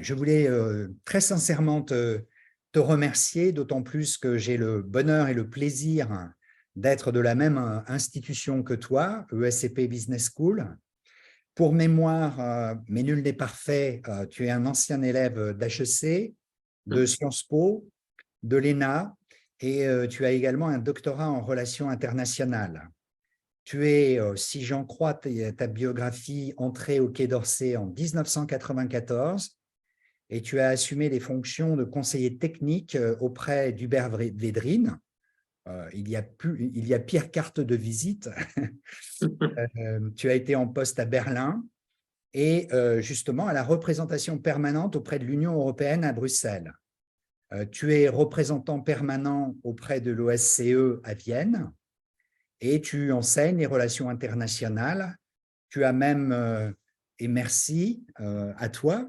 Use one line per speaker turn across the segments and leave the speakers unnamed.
je voulais très sincèrement te remercier, d'autant plus que j'ai le bonheur et le plaisir d'être de la même institution que toi, ESCP Business School. Pour mémoire, mais nul n'est parfait, tu es un ancien élève d'HEC, de Sciences Po, de l'ENA, et tu as également un doctorat en relations internationales. Tu es, si j'en crois ta biographie, entré au Quai d'Orsay en 1994 et tu as assumé les fonctions de conseiller technique auprès d'Hubert Védrine. Il y a pire carte de visite. Tu as été en poste à Berlin et justement à la représentation permanente auprès de l'Union européenne à Bruxelles. Tu es représentant permanent auprès de l'OSCE à Vienne et tu enseignes les relations internationales. Tu as même, et merci à toi,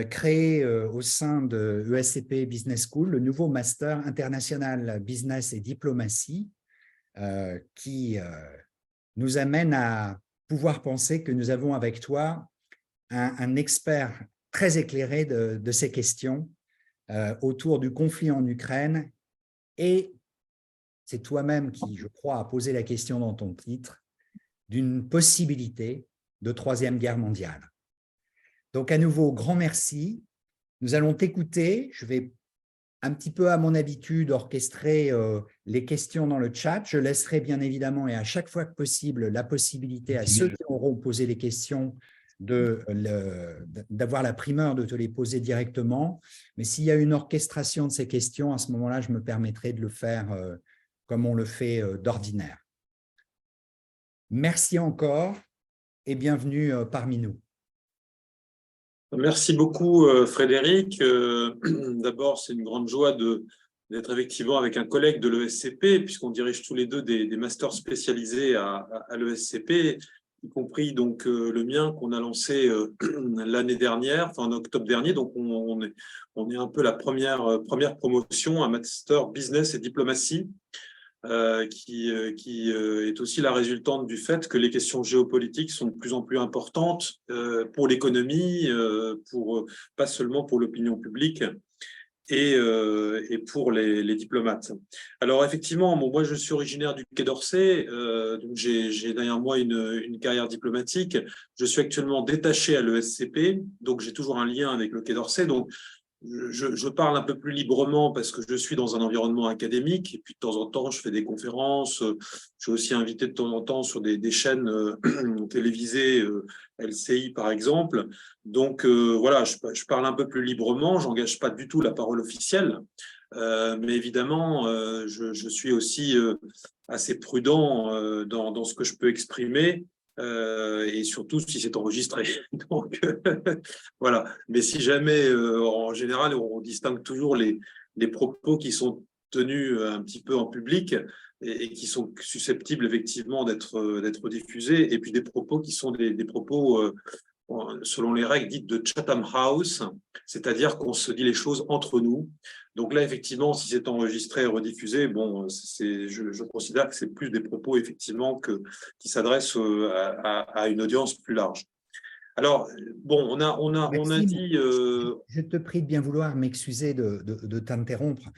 créé au sein de ESCP Business School le nouveau Master International Business et Diplomatie qui nous amène à pouvoir penser que nous avons avec toi un expert très éclairé de ces questions autour du conflit en Ukraine et c'est toi-même qui, je crois, a posé la question dans ton titre d'une possibilité de troisième guerre mondiale. Donc, à nouveau, grand merci. Nous allons t'écouter. Je vais un petit peu à mon habitude orchestrer les questions dans le chat. Je laisserai bien évidemment et à chaque fois que possible la possibilité à ceux qui auront posé les questions d'avoir la primeur de te les poser directement. Mais s'il y a une orchestration de ces questions, à ce moment-là, je me permettrai de le faire comme on le fait d'ordinaire. Merci encore et bienvenue parmi nous.
Merci beaucoup Frédéric. D'abord, c'est une grande joie d'être effectivement avec un collègue de l'ESCP, puisqu'on dirige tous les deux des masters spécialisés à l'ESCP, y compris donc le mien qu'on a lancé l'année dernière, enfin en octobre dernier. Donc on est un peu la première promotion, un master business et diplomatie. Qui est aussi la résultante du fait que les questions géopolitiques sont de plus en plus importantes pour l'économie, pas seulement pour l'opinion publique et pour les diplomates. Alors effectivement, moi je suis originaire du Quai d'Orsay, donc j'ai derrière moi une carrière diplomatique. Je suis actuellement détaché à l'ESCP, donc j'ai toujours un lien avec le Quai d'Orsay. Donc je parle un peu plus librement parce que je suis dans un environnement académique et puis de temps en temps, je fais des conférences. Je suis aussi invité de temps en temps sur des chaînes télévisées, LCI par exemple. Donc voilà, je parle un peu plus librement, j'engage pas du tout la parole officielle. Mais évidemment, je suis aussi assez prudent dans ce que je peux exprimer. Et surtout si c'est enregistré. Donc voilà. Mais si jamais, en général, on distingue toujours les propos qui sont tenus un petit peu en public et qui sont susceptibles effectivement d'être diffusés, et puis des propos qui sont des propos selon les règles dites de Chatham House, c'est-à-dire qu'on se dit les choses entre nous. Donc là, effectivement, si c'est enregistré et rediffusé, bon, je considère que c'est plus des propos effectivement qui s'adressent à une audience plus large. Alors, bon, on a dit…
Je te prie de bien vouloir m'excuser de t'interrompre.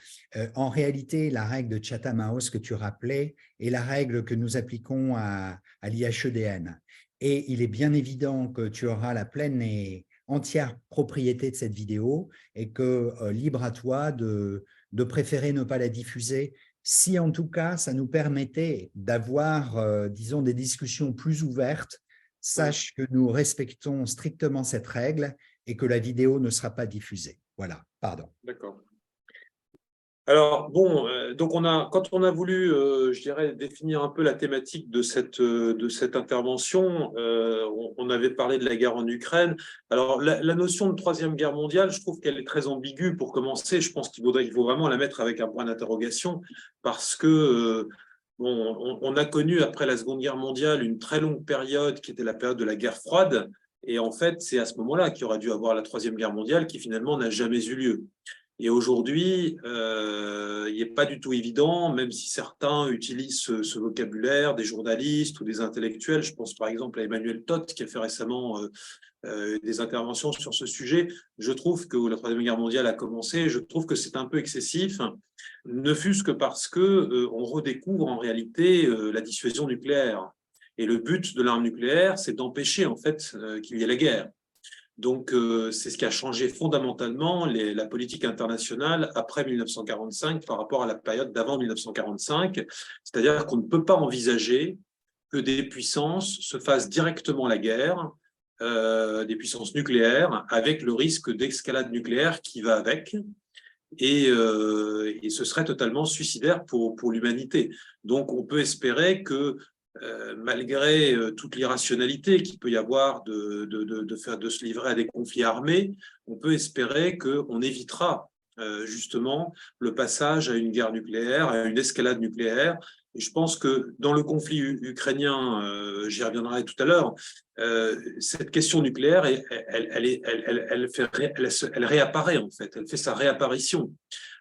En réalité, la règle de Chatham House que tu rappelais est la règle que nous appliquons à l'IHEDN. Et il est bien évident que tu auras la pleine et entière propriété de cette vidéo et que libre à toi de préférer ne pas la diffuser si en tout cas ça nous permettait d'avoir, disons, des discussions plus ouvertes. Sache que nous respectons strictement cette règle et que la vidéo ne sera pas diffusée. Voilà, pardon.
D'accord. Alors, bon, donc quand on a voulu, je dirais, définir un peu la thématique de cette intervention, on avait parlé de la guerre en Ukraine. Alors, la notion de troisième guerre mondiale, je trouve qu'elle est très ambiguë pour commencer. Je pense qu'il faut vraiment la mettre avec un point d'interrogation parce que bon, on a connu, après la Seconde Guerre mondiale, une très longue période qui était la période de la guerre froide. Et en fait, c'est à ce moment-là qu'il aurait dû avoir la troisième guerre mondiale qui finalement n'a jamais eu lieu. Et aujourd'hui, il n'est pas du tout évident, même si certains utilisent ce vocabulaire, des journalistes ou des intellectuels. Je pense par exemple à Emmanuel Todt, qui a fait récemment des interventions sur ce sujet. Je trouve que la Troisième Guerre mondiale a commencé, je trouve que c'est un peu excessif, ne fût-ce que parce que on redécouvre en réalité la dissuasion nucléaire. Et le but de l'arme nucléaire, c'est d'empêcher en fait qu'il y ait la guerre. Donc, c'est ce qui a changé fondamentalement la politique internationale après 1945 par rapport à la période d'avant 1945. C'est-à-dire qu'on ne peut pas envisager que des puissances se fassent directement la guerre, des puissances nucléaires, avec le risque d'escalade nucléaire qui va avec. Et ce serait totalement suicidaire pour l'humanité. Donc, on peut espérer que malgré toute l'irrationalité qu'il peut y avoir de se livrer à des conflits armés, on peut espérer qu'on évitera justement le passage à une guerre nucléaire, à une escalade nucléaire. Et je pense que dans le conflit ukrainien, j'y reviendrai tout à l'heure, cette question nucléaire, elle réapparaît en fait, elle fait sa réapparition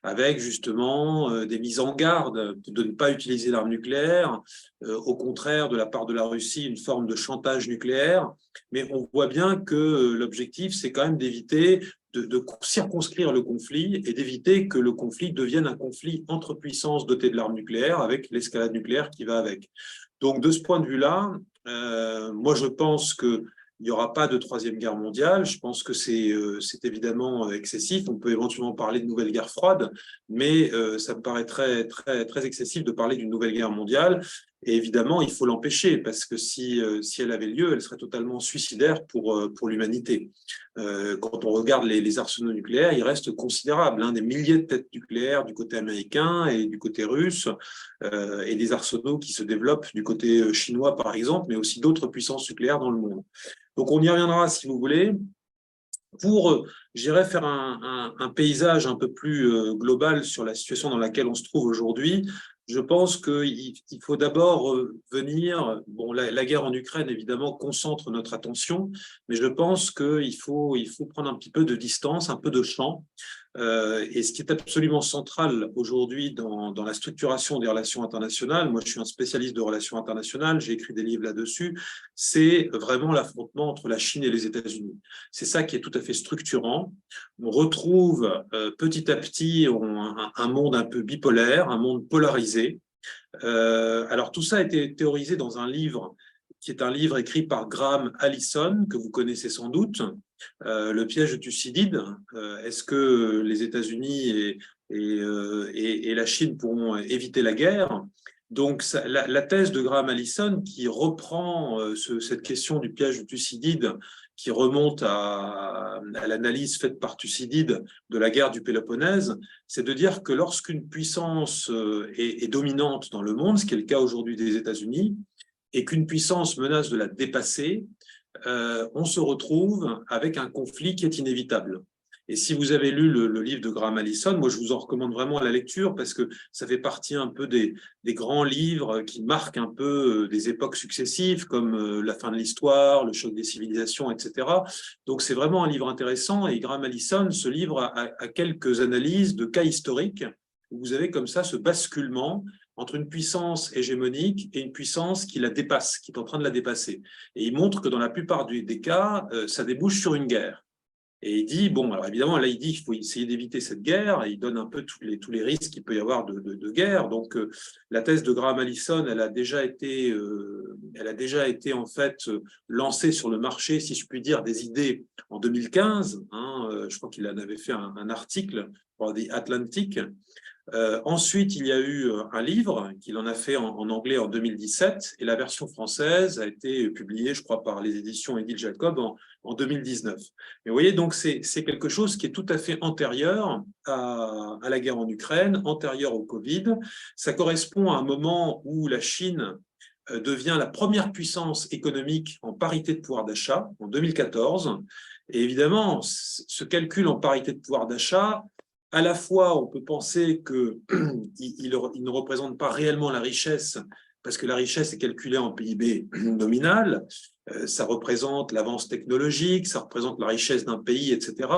avec justement des mises en garde de ne pas utiliser l'arme nucléaire, au contraire de la part de la Russie, une forme de chantage nucléaire. Mais on voit bien que l'objectif, c'est quand même d'éviter de circonscrire le conflit et d'éviter que le conflit devienne un conflit entre puissances dotées de l'arme nucléaire avec l'escalade nucléaire qui va avec. Donc, de ce point de vue-là, moi, je pense qu'il n'y aura pas de troisième guerre mondiale. Je pense que c'est évidemment excessif. On peut éventuellement parler de nouvelle guerre froide, mais ça me paraît très, très, très excessif de parler d'une nouvelle guerre mondiale. Et évidemment, il faut l'empêcher parce que si elle avait lieu, elle serait totalement suicidaire pour l'humanité. Quand on regarde les arsenaux nucléaires, ils restent considérables, hein, des milliers de têtes nucléaires du côté américain et du côté russe, et des arsenaux qui se développent du côté chinois, par exemple, mais aussi d'autres puissances nucléaires dans le monde. Donc, on y reviendra si vous voulez. Pour, j'irais faire un paysage un peu plus global sur la situation dans laquelle on se trouve aujourd'hui, je pense qu'il faut d'abord venir, bon, la guerre en Ukraine, évidemment, concentre notre attention, mais je pense qu'il faut prendre un petit peu de distance, un peu de champ. Et ce qui est absolument central aujourd'hui dans la structuration des relations internationales, moi je suis un spécialiste de relations internationales, j'ai écrit des livres là-dessus, c'est vraiment l'affrontement entre la Chine et les États-Unis. C'est ça qui est tout à fait structurant. On retrouve petit à petit un monde un peu bipolaire, un monde polarisé. Alors tout ça a été théorisé dans un livre qui est un livre écrit par Graham Allison, que vous connaissez sans doute, Le piège de Thucydide. Est-ce que les États-Unis et la Chine pourront éviter la guerre? Donc, la thèse de Graham Allison, qui reprend cette question du piège de Thucydide, qui remonte à l'analyse faite par Thucydide de la guerre du Péloponnèse, c'est de dire que lorsqu'une puissance est dominante dans le monde, ce qui est le cas aujourd'hui des États-Unis, et qu'une puissance menace de la dépasser, on se retrouve avec un conflit qui est inévitable. Et si vous avez lu le livre de Graham Allison, moi je vous en recommande vraiment la lecture parce que ça fait partie un peu des grands livres qui marquent un peu des époques successives comme la fin de l'histoire, le choc des civilisations, etc. Donc c'est vraiment un livre intéressant et Graham Allison, ce livre a quelques analyses de cas historiques où vous avez comme ça ce basculement entre une puissance hégémonique et une puissance qui la dépasse, qui est en train de la dépasser. Et il montre que dans la plupart des cas, ça débouche sur une guerre. Et il dit, bon, alors évidemment, là, il dit qu'il faut essayer d'éviter cette guerre, et il donne un peu tous les risques qu'il peut y avoir de guerre. Donc, la thèse de Graham Allison, elle a déjà été en fait lancée sur le marché, si je puis dire, des idées en 2015. Je crois qu'il en avait fait un article pour The Atlantic. Ensuite, il y a eu un livre qu'il en a fait en anglais en 2017 et la version française a été publiée, je crois, par les éditions Édile Jacob en 2019. Mais vous voyez, donc c'est quelque chose qui est tout à fait antérieur à la guerre en Ukraine, antérieur au Covid. Ça correspond à un moment où la Chine devient la première puissance économique en parité de pouvoir d'achat en 2014. Et évidemment, ce calcul en parité de pouvoir d'achat, à la fois, on peut penser qu'il ne représente pas réellement la richesse, parce que la richesse est calculée en PIB nominal, ça représente l'avance technologique, ça représente la richesse d'un pays, etc.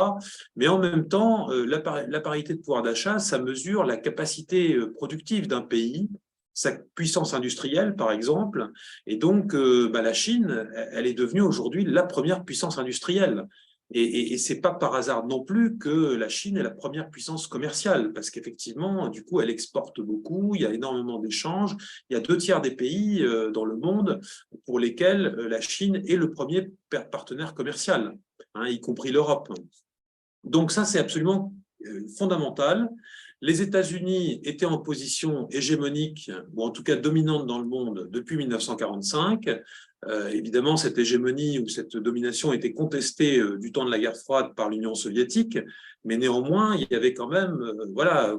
Mais en même temps, la parité de pouvoir d'achat, ça mesure la capacité productive d'un pays, sa puissance industrielle, par exemple. Et donc, la Chine, elle est devenue aujourd'hui la première puissance industrielle. Et ce n'est pas par hasard non plus que la Chine est la première puissance commerciale, parce qu'effectivement, du coup, elle exporte beaucoup, il y a énormément d'échanges. Il y a 2/3 des pays dans le monde pour lesquels la Chine est le premier partenaire commercial, y compris l'Europe. Donc ça, c'est absolument fondamental. Les États-Unis étaient en position hégémonique, ou en tout cas dominante dans le monde depuis 1945. Évidemment, cette hégémonie ou cette domination était contestée du temps de la guerre froide par l'Union soviétique, mais néanmoins, il y avait quand même,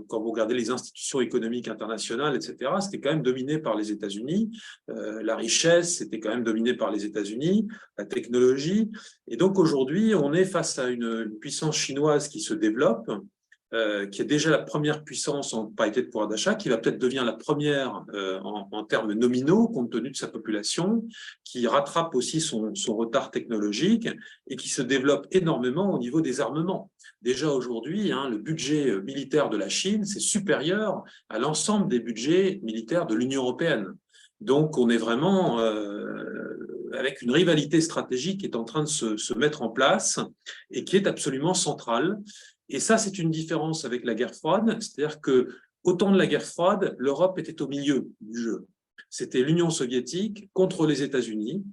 quand vous regardez les institutions économiques internationales, etc., c'était quand même dominé par les États-Unis. La richesse, c'était quand même dominé par les États-Unis, la technologie. Et donc aujourd'hui, on est face à une puissance chinoise qui se développe, qui est déjà la première puissance en parité de pouvoir d'achat, qui va peut-être devenir la première en termes nominaux, compte tenu de sa population, qui rattrape aussi son retard technologique et qui se développe énormément au niveau des armements. Déjà aujourd'hui, le budget militaire de la Chine, c'est supérieur à l'ensemble des budgets militaires de l'Union européenne. Donc, on est vraiment avec une rivalité stratégique qui est en train de se mettre en place et qui est absolument centrale. Et ça, c'est une différence avec la guerre froide, c'est-à-dire que au temps de la guerre froide, l'Europe était au milieu du jeu. C'était l'Union soviétique contre les États-Unis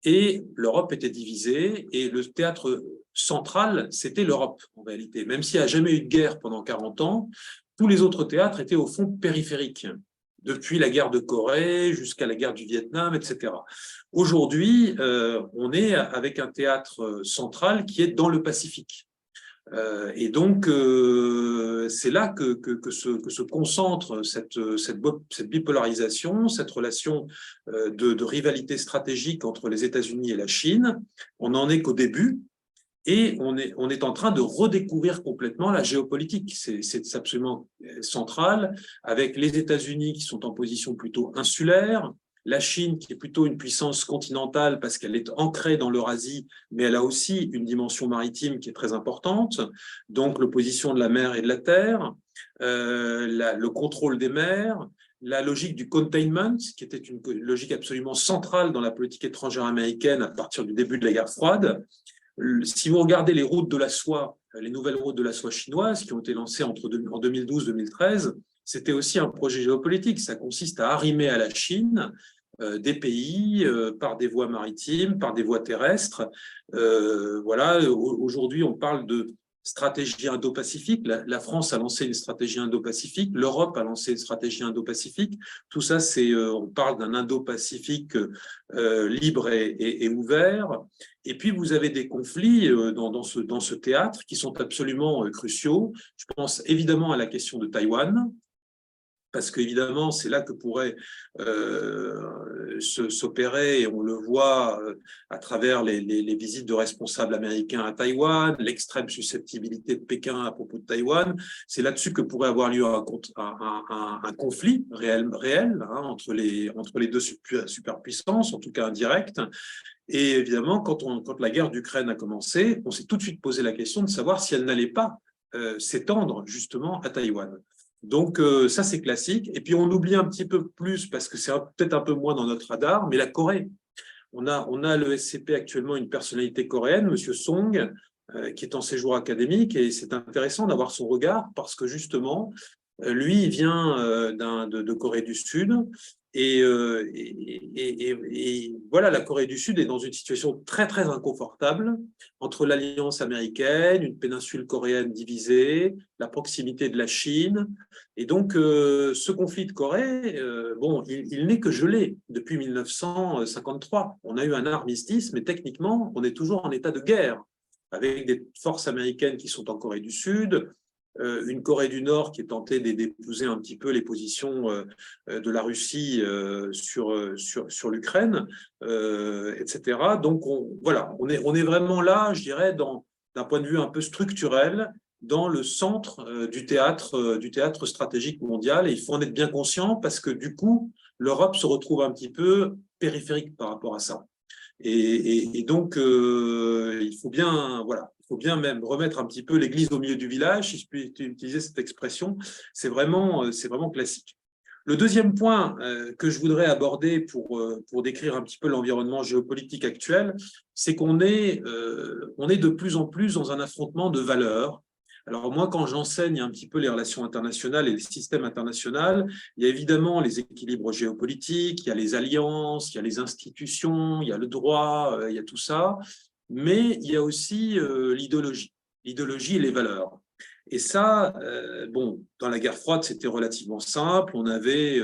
et l'Europe était divisée et le théâtre central, c'était l'Europe en réalité. Même s'il n'y a jamais eu de guerre pendant 40 ans, tous les autres théâtres étaient au fond périphériques, depuis la guerre de Corée jusqu'à la guerre du Vietnam, etc. Aujourd'hui, on est avec un théâtre central qui est dans le Pacifique. Et donc, c'est là que se concentre cette bipolarisation, cette relation de rivalité stratégique entre les États-Unis et la Chine. On n'en est qu'au début et on est en train de redécouvrir complètement la géopolitique. C'est absolument central, avec les États-Unis qui sont en position plutôt insulaire, la Chine, qui est plutôt une puissance continentale parce qu'elle est ancrée dans l'Eurasie, mais elle a aussi une dimension maritime qui est très importante, donc l'opposition de la mer et de la terre, le contrôle des mers, la logique du containment, qui était une logique absolument centrale dans la politique étrangère américaine à partir du début de la guerre froide. Si vous regardez les routes de la soie, les nouvelles routes de la soie chinoises qui ont été lancées en 2012-2013, c'était aussi un projet géopolitique. Ça consiste à arrimer à la Chine des pays par des voies maritimes, par des voies terrestres. Aujourd'hui, on parle de stratégie Indo-Pacifique. La France a lancé une stratégie Indo-Pacifique. L'Europe a lancé une stratégie Indo-Pacifique. Tout ça, on parle d'un Indo-Pacifique libre et ouvert. Et puis, vous avez des conflits dans ce théâtre qui sont absolument cruciaux. Je pense évidemment à la question de Taïwan, parce qu'évidemment, c'est là que pourrait s'opérer, et on le voit à travers les visites de responsables américains à Taïwan, l'extrême susceptibilité de Pékin à propos de Taïwan, c'est là-dessus que pourrait avoir lieu un conflit réel entre les deux superpuissances, en tout cas indirect. Et évidemment, quand la guerre d'Ukraine a commencé, on s'est tout de suite posé la question de savoir si elle n'allait pas s'étendre justement à Taïwan. Donc ça, c'est classique. Et puis on oublie un petit peu plus, parce que c'est peut-être un peu moins dans notre radar, mais la Corée. On a le SCP actuellement une personnalité coréenne, M. Song, qui est en séjour académique, et c'est intéressant d'avoir son regard parce que justement, lui, il vient de Corée du Sud. Et voilà, la Corée du Sud est dans une situation très, très inconfortable entre l'alliance américaine, une péninsule coréenne divisée, la proximité de la Chine. Et donc, ce conflit de Corée, il n'est que gelé depuis 1953. On a eu un armistice, mais techniquement, on est toujours en état de guerre, avec des forces américaines qui sont en Corée du Sud, une Corée du Nord qui est tentée d'épouser un petit peu les positions de la Russie sur l'Ukraine, etc. Donc, on est vraiment là, je dirais, d'un point de vue un peu structurel, dans le centre du théâtre stratégique mondial. Et il faut en être bien conscient parce que, du coup, l'Europe se retrouve un petit peu périphérique par rapport à ça. Et donc, il faut bien même remettre un petit peu l'église au milieu du village, si je puis utiliser cette expression. C'est vraiment classique. Le deuxième point que je voudrais aborder pour décrire un petit peu l'environnement géopolitique actuel, c'est qu'on est, on est de plus en plus dans un affrontement de valeurs. Alors moi, quand j'enseigne un petit peu les relations internationales et les systèmes internationaux, il y a évidemment les équilibres géopolitiques, il y a les alliances, il y a les institutions, il y a le droit, il y a tout ça, mais il y a aussi l'idéologie et les valeurs. Et ça, bon, dans la guerre froide, c'était relativement simple. On avait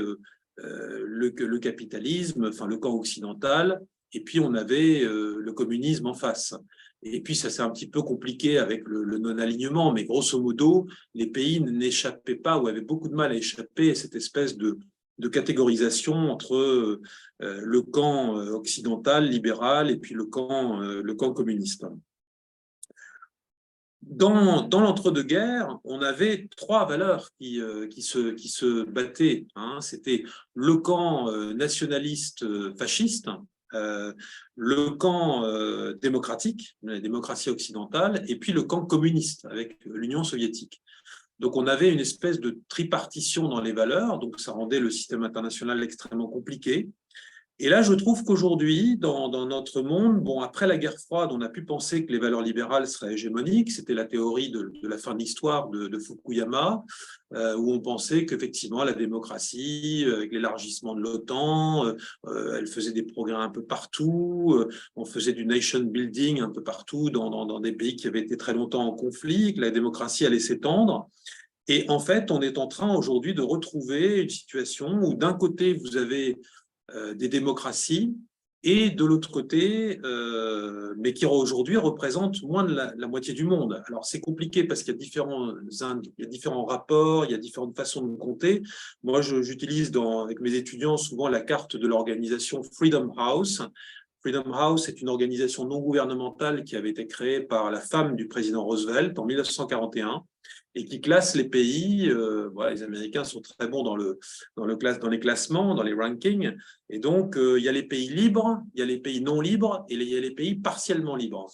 le capitalisme, enfin le camp occidental, et puis on avait le communisme en face. Et puis ça s'est un petit peu compliqué avec le non-alignement, mais grosso modo, les pays n'échappaient pas ou avaient beaucoup de mal à échapper à cette espèce de catégorisation entre le camp occidental, libéral, et puis le camp communiste. Dans l'entre-deux-guerres, on avait trois valeurs qui se battaient, hein. C'était le camp nationaliste fasciste, le camp démocratique, la démocratie occidentale, et puis le camp communiste avec l'Union soviétique. Donc on avait une espèce de tripartition dans les valeurs, donc ça rendait le système international extrêmement compliqué. Et là, je trouve qu'aujourd'hui, dans notre monde, bon, après la guerre froide, on a pu penser que les valeurs libérales seraient hégémoniques. C'était la théorie de la fin de l'histoire de Fukuyama, où on pensait qu'effectivement, la démocratie, avec l'élargissement de l'OTAN, elle faisait des progrès un peu partout. On faisait du nation building un peu partout dans des pays qui avaient été très longtemps en conflit, que la démocratie allait s'étendre. Et en fait, on est en train aujourd'hui de retrouver une situation où d'un côté, vous avez des démocraties, et de l'autre côté, mais qui aujourd'hui représentent moins de la moitié du monde. Alors c'est compliqué parce qu'il y a différents rapports, il y a différentes façons de compter. Moi, j'utilise avec mes étudiants souvent la carte de l'organisation Freedom House. Freedom House est une organisation non gouvernementale qui avait été créée par la femme du président Roosevelt en 1941 et qui classe les pays. Voilà, les Américains sont très bons dans les classements, dans les rankings. Et donc, il y a les pays libres, il y a les pays non libres et il y a les pays partiellement libres.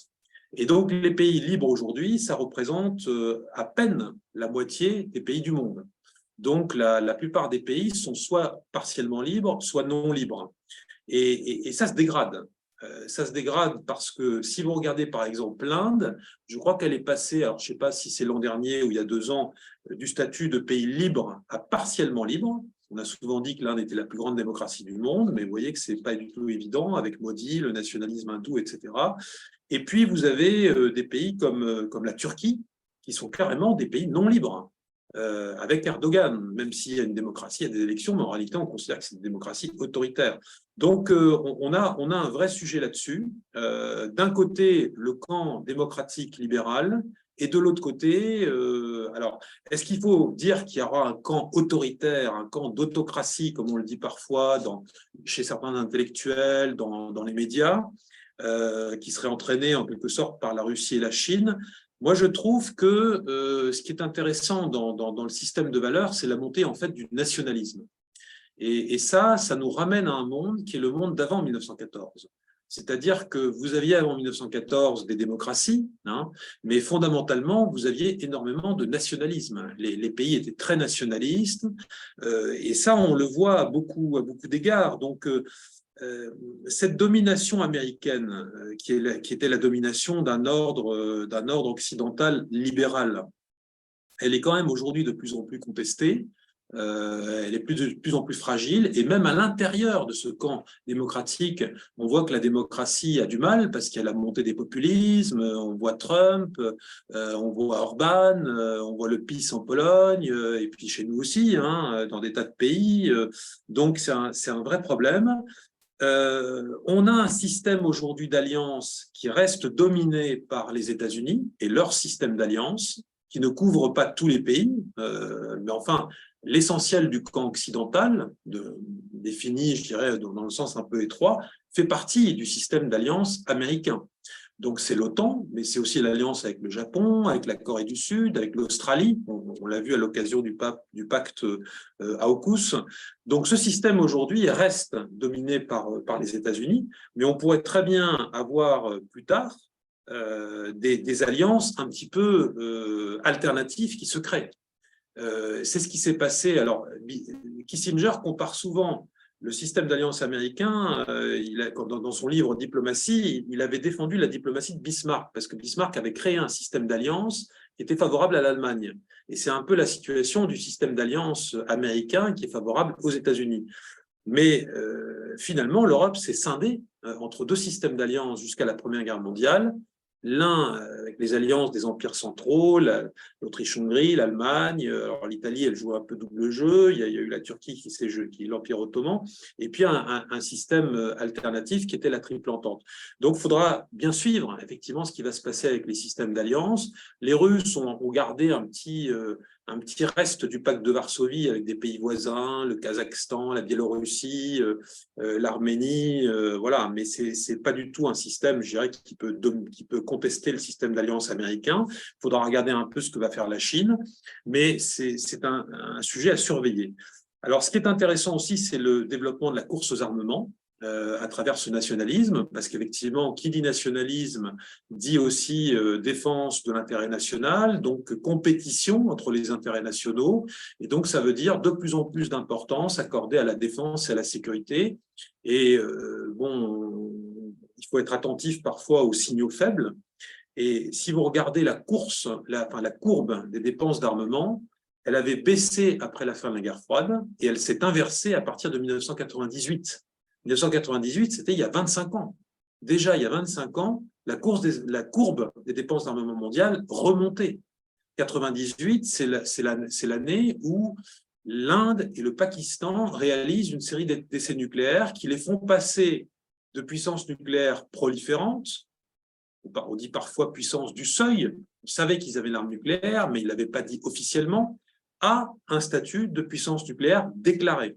Et donc, les pays libres aujourd'hui, ça représente à peine la moitié des pays du monde. Donc, la plupart des pays sont soit partiellement libres, soit non libres. Et ça se dégrade. Ça se dégrade parce que si vous regardez par exemple l'Inde, je crois qu'elle est passée, alors je ne sais pas si c'est l'an dernier ou il y a 2 ans, du statut de pays libre à partiellement libre. On a souvent dit que l'Inde était la plus grande démocratie du monde, mais vous voyez que ce n'est pas du tout évident avec Modi, le nationalisme hindou, etc. Et puis vous avez des pays comme la Turquie, qui sont carrément des pays non libres. Avec Erdogan, même s'il y a une démocratie, il y a des élections, mais en réalité, on considère que c'est une démocratie autoritaire. Donc, on a un vrai sujet là-dessus. D'un côté, le camp démocratique libéral, et de l'autre côté, alors, est-ce qu'il faut dire qu'il y aura un camp autoritaire, un camp d'autocratie, comme on le dit parfois chez certains intellectuels, dans les médias, qui serait entraîné en quelque sorte par la Russie et la Chine? Moi, je trouve que ce qui est intéressant dans le système de valeurs, c'est la montée en fait du nationalisme. Et ça nous ramène à un monde qui est le monde d'avant 1914. C'est-à-dire que vous aviez avant 1914 des démocraties, hein, mais fondamentalement, vous aviez énormément de nationalisme. Les pays étaient très nationalistes, et ça, on le voit à beaucoup d'égards. Donc, cette domination américaine, qui était la domination d'un ordre occidental libéral, elle est quand même aujourd'hui de plus en plus contestée, elle est de plus en plus fragile, et même à l'intérieur de ce camp démocratique, on voit que la démocratie a du mal parce qu'il y a la montée des populismes, on voit Trump, on voit Orban, on voit le PiS en Pologne, et puis chez nous aussi, hein, dans des tas de pays, donc c'est un vrai problème. On a un système aujourd'hui d'alliance qui reste dominé par les États-Unis et leur système d'alliance, qui ne couvre pas tous les pays, mais enfin, l'essentiel du camp occidental, défini, je dirais, dans le sens un peu étroit, fait partie du système d'alliance américain. Donc c'est l'OTAN, mais c'est aussi l'alliance avec le Japon, avec la Corée du Sud, avec l'Australie. On l'a vu à l'occasion du pacte AUKUS. Donc ce système aujourd'hui reste dominé par les États-Unis, mais on pourrait très bien avoir plus tard des alliances un petit peu alternatives qui se créent. C'est ce qui s'est passé. Alors, Kissinger compare souvent le système d'alliance américain. Dans son livre Diplomatie, il avait défendu la diplomatie de Bismarck, parce que Bismarck avait créé un système d'alliance qui était favorable à l'Allemagne. Et c'est un peu la situation du système d'alliance américain qui est favorable aux États-Unis. Mais finalement, l'Europe s'est scindée entre deux systèmes d'alliance jusqu'à la Première Guerre mondiale. L'un avec les alliances des empires centraux, l'Autriche-Hongrie, l'Allemagne. Alors l'Italie, elle joue un peu double jeu. Il y a eu la Turquie qui est l'Empire ottoman. Et puis un système alternatif qui était la Triple Entente. Donc il faudra bien suivre effectivement ce qui va se passer avec les systèmes d'alliance. Les Russes ont gardé un petit reste du pacte de Varsovie avec des pays voisins, le Kazakhstan, la Biélorussie, l'Arménie, voilà. Mais c'est pas du tout un système, je dirais, qui peut contester le système d'alliance américain. Il faudra regarder un peu ce que va faire la Chine, mais c'est un sujet à surveiller. Alors, ce qui est intéressant aussi, c'est le développement de la course aux armements à travers ce nationalisme, parce qu'effectivement, qui dit nationalisme dit aussi défense de l'intérêt national, donc compétition entre les intérêts nationaux, et donc ça veut dire de plus en plus d'importance accordée à la défense et à la sécurité. Et bon, il faut être attentif parfois aux signaux faibles. Et si vous regardez la courbe des dépenses d'armement, elle avait baissé après la fin de la guerre froide et elle s'est inversée à partir de 1998. 1998, c'était il y a 25 ans. Déjà, il y a 25 ans, la courbe des dépenses d'armement mondial remontait. 98, c'est l'année où l'Inde et le Pakistan réalisent une série d'essais nucléaires qui les font passer de puissance nucléaire proliférante, on dit parfois puissance du seuil, on savait qu'ils avaient l'arme nucléaire, mais ils ne l'avaient pas dit officiellement, à un statut de puissance nucléaire déclarée.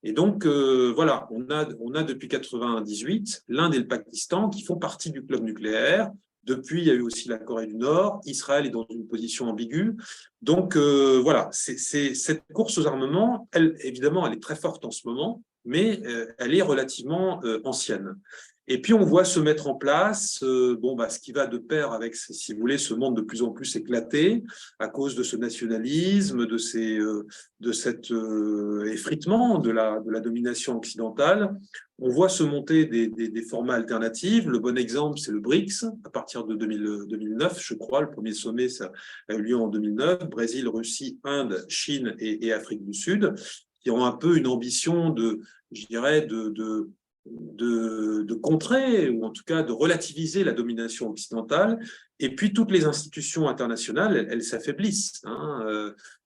Et donc, voilà, on a depuis 98 l'Inde et le Pakistan qui font partie du club nucléaire. Depuis, il y a eu aussi la Corée du Nord. Israël est dans une position ambiguë. Donc, voilà, cette course aux armements, évidemment, elle est très forte en ce moment, mais elle est relativement ancienne. Et puis, on voit se mettre en place ce qui va de pair avec, si vous voulez, ce monde de plus en plus éclaté à cause de ce nationalisme, de cet effritement de la domination occidentale. On voit se monter des formats alternatifs. Le bon exemple, c'est le BRICS, à partir de 2009, je crois. Le premier sommet, ça a eu lieu en 2009. Brésil, Russie, Inde, Chine et Afrique du Sud, qui ont un peu une ambition je dirais, de contrer, ou en tout cas de relativiser la domination occidentale. Et puis, toutes les institutions internationales, elles s'affaiblissent.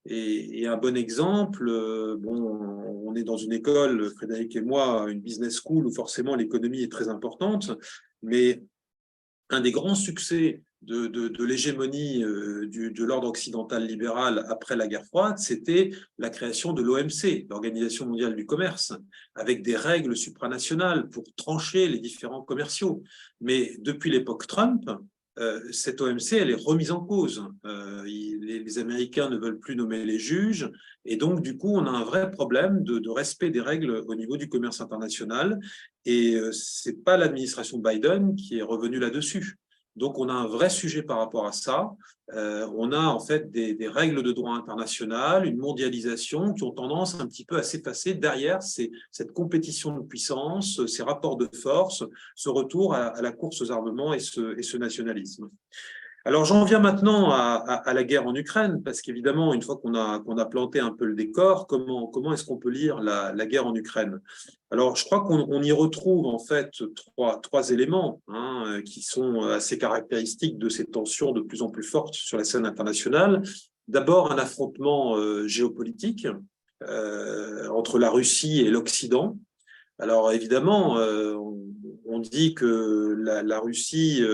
Et un bon exemple, on est dans une école, Frédéric et moi, une business school où forcément l'économie est très importante, mais un des grands succès de l'hégémonie de l'ordre occidental libéral après la guerre froide, c'était la création de l'OMC, l'Organisation mondiale du commerce, avec des règles supranationales pour trancher les différends commerciaux. Mais depuis l'époque Trump, cette OMC, elle est remise en cause. Les Américains ne veulent plus nommer les juges, et donc, du coup, on a un vrai problème de respect des règles au niveau du commerce international, et ce n'est pas l'administration Biden qui est revenue là-dessus. Donc, on a un vrai sujet par rapport à ça. On a en fait des règles de droit international, une mondialisation qui ont tendance un petit peu à s'effacer derrière cette compétition de puissance, ces rapports de force, ce retour à la course aux armements et ce nationalisme. Alors, j'en viens maintenant à la guerre en Ukraine, parce qu'évidemment, une fois qu'on a planté un peu le décor, comment est-ce qu'on peut lire la guerre en Ukraine? Alors, je crois qu'on y retrouve en fait trois éléments qui sont assez caractéristiques de ces tensions de plus en plus fortes sur la scène internationale. D'abord, un affrontement géopolitique entre la Russie et l'Occident. Alors, évidemment, on dit que la Russie...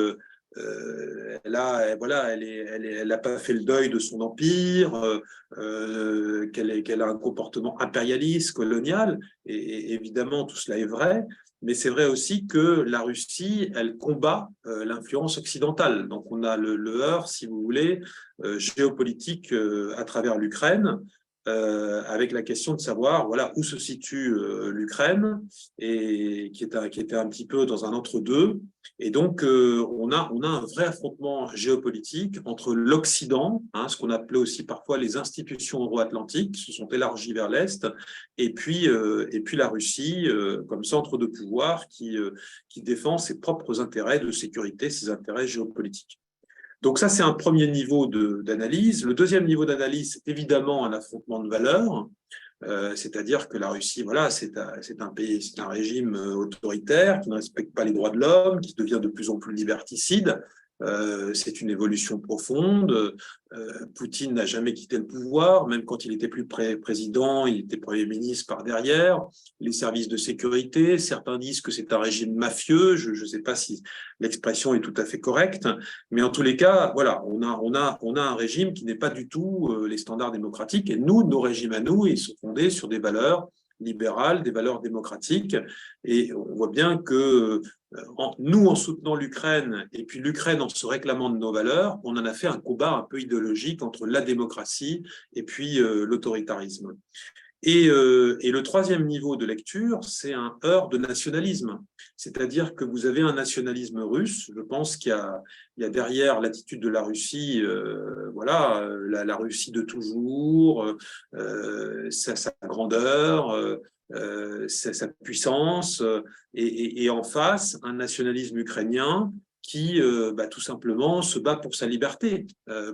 elle n'a pas fait le deuil de son empire, qu'elle a un comportement impérialiste, colonial, et évidemment tout cela est vrai, mais c'est vrai aussi que la Russie, elle combat l'influence occidentale. Donc on a le heurt, si vous voulez, géopolitique à travers l'Ukraine. avec la question de savoir voilà, où se situe l'Ukraine, et qui était un petit peu dans un entre-deux. Et donc, on a un vrai affrontement géopolitique entre l'Occident, ce qu'on appelait aussi parfois les institutions euro-atlantiques, qui se sont élargies vers l'Est, et puis la Russie comme centre de pouvoir qui défend ses propres intérêts de sécurité, ses intérêts géopolitiques. Donc ça, c'est un premier niveau d'analyse. Le deuxième niveau d'analyse, c'est évidemment un affrontement de valeurs, c'est-à-dire que la Russie, voilà, c'est un pays, c'est un régime autoritaire qui ne respecte pas les droits de l'homme, qui devient de plus en plus liberticide. C'est une évolution profonde. Poutine n'a jamais quitté le pouvoir, même quand il était plus président, il était Premier ministre par derrière. Les services de sécurité, certains disent que c'est un régime mafieux, je ne sais pas si l'expression est tout à fait correcte, mais en tous les cas, voilà, on a un régime qui n'est pas du tout les standards démocratiques, et nos régimes à nous, ils sont fondés sur des valeurs libérales, des valeurs démocratiques, et on voit bien que nous, en soutenant l'Ukraine, et puis l'Ukraine en se réclamant de nos valeurs, on en a fait un combat un peu idéologique entre la démocratie et puis l'autoritarisme. Et le troisième niveau de lecture, c'est un heurt de nationalisme. C'est-à-dire que vous avez un nationalisme russe. Je pense qu'il y a derrière l'attitude de la Russie, voilà, la Russie de toujours, sa grandeur, sa puissance, et en face, un nationalisme ukrainien qui, tout simplement, se bat pour sa liberté,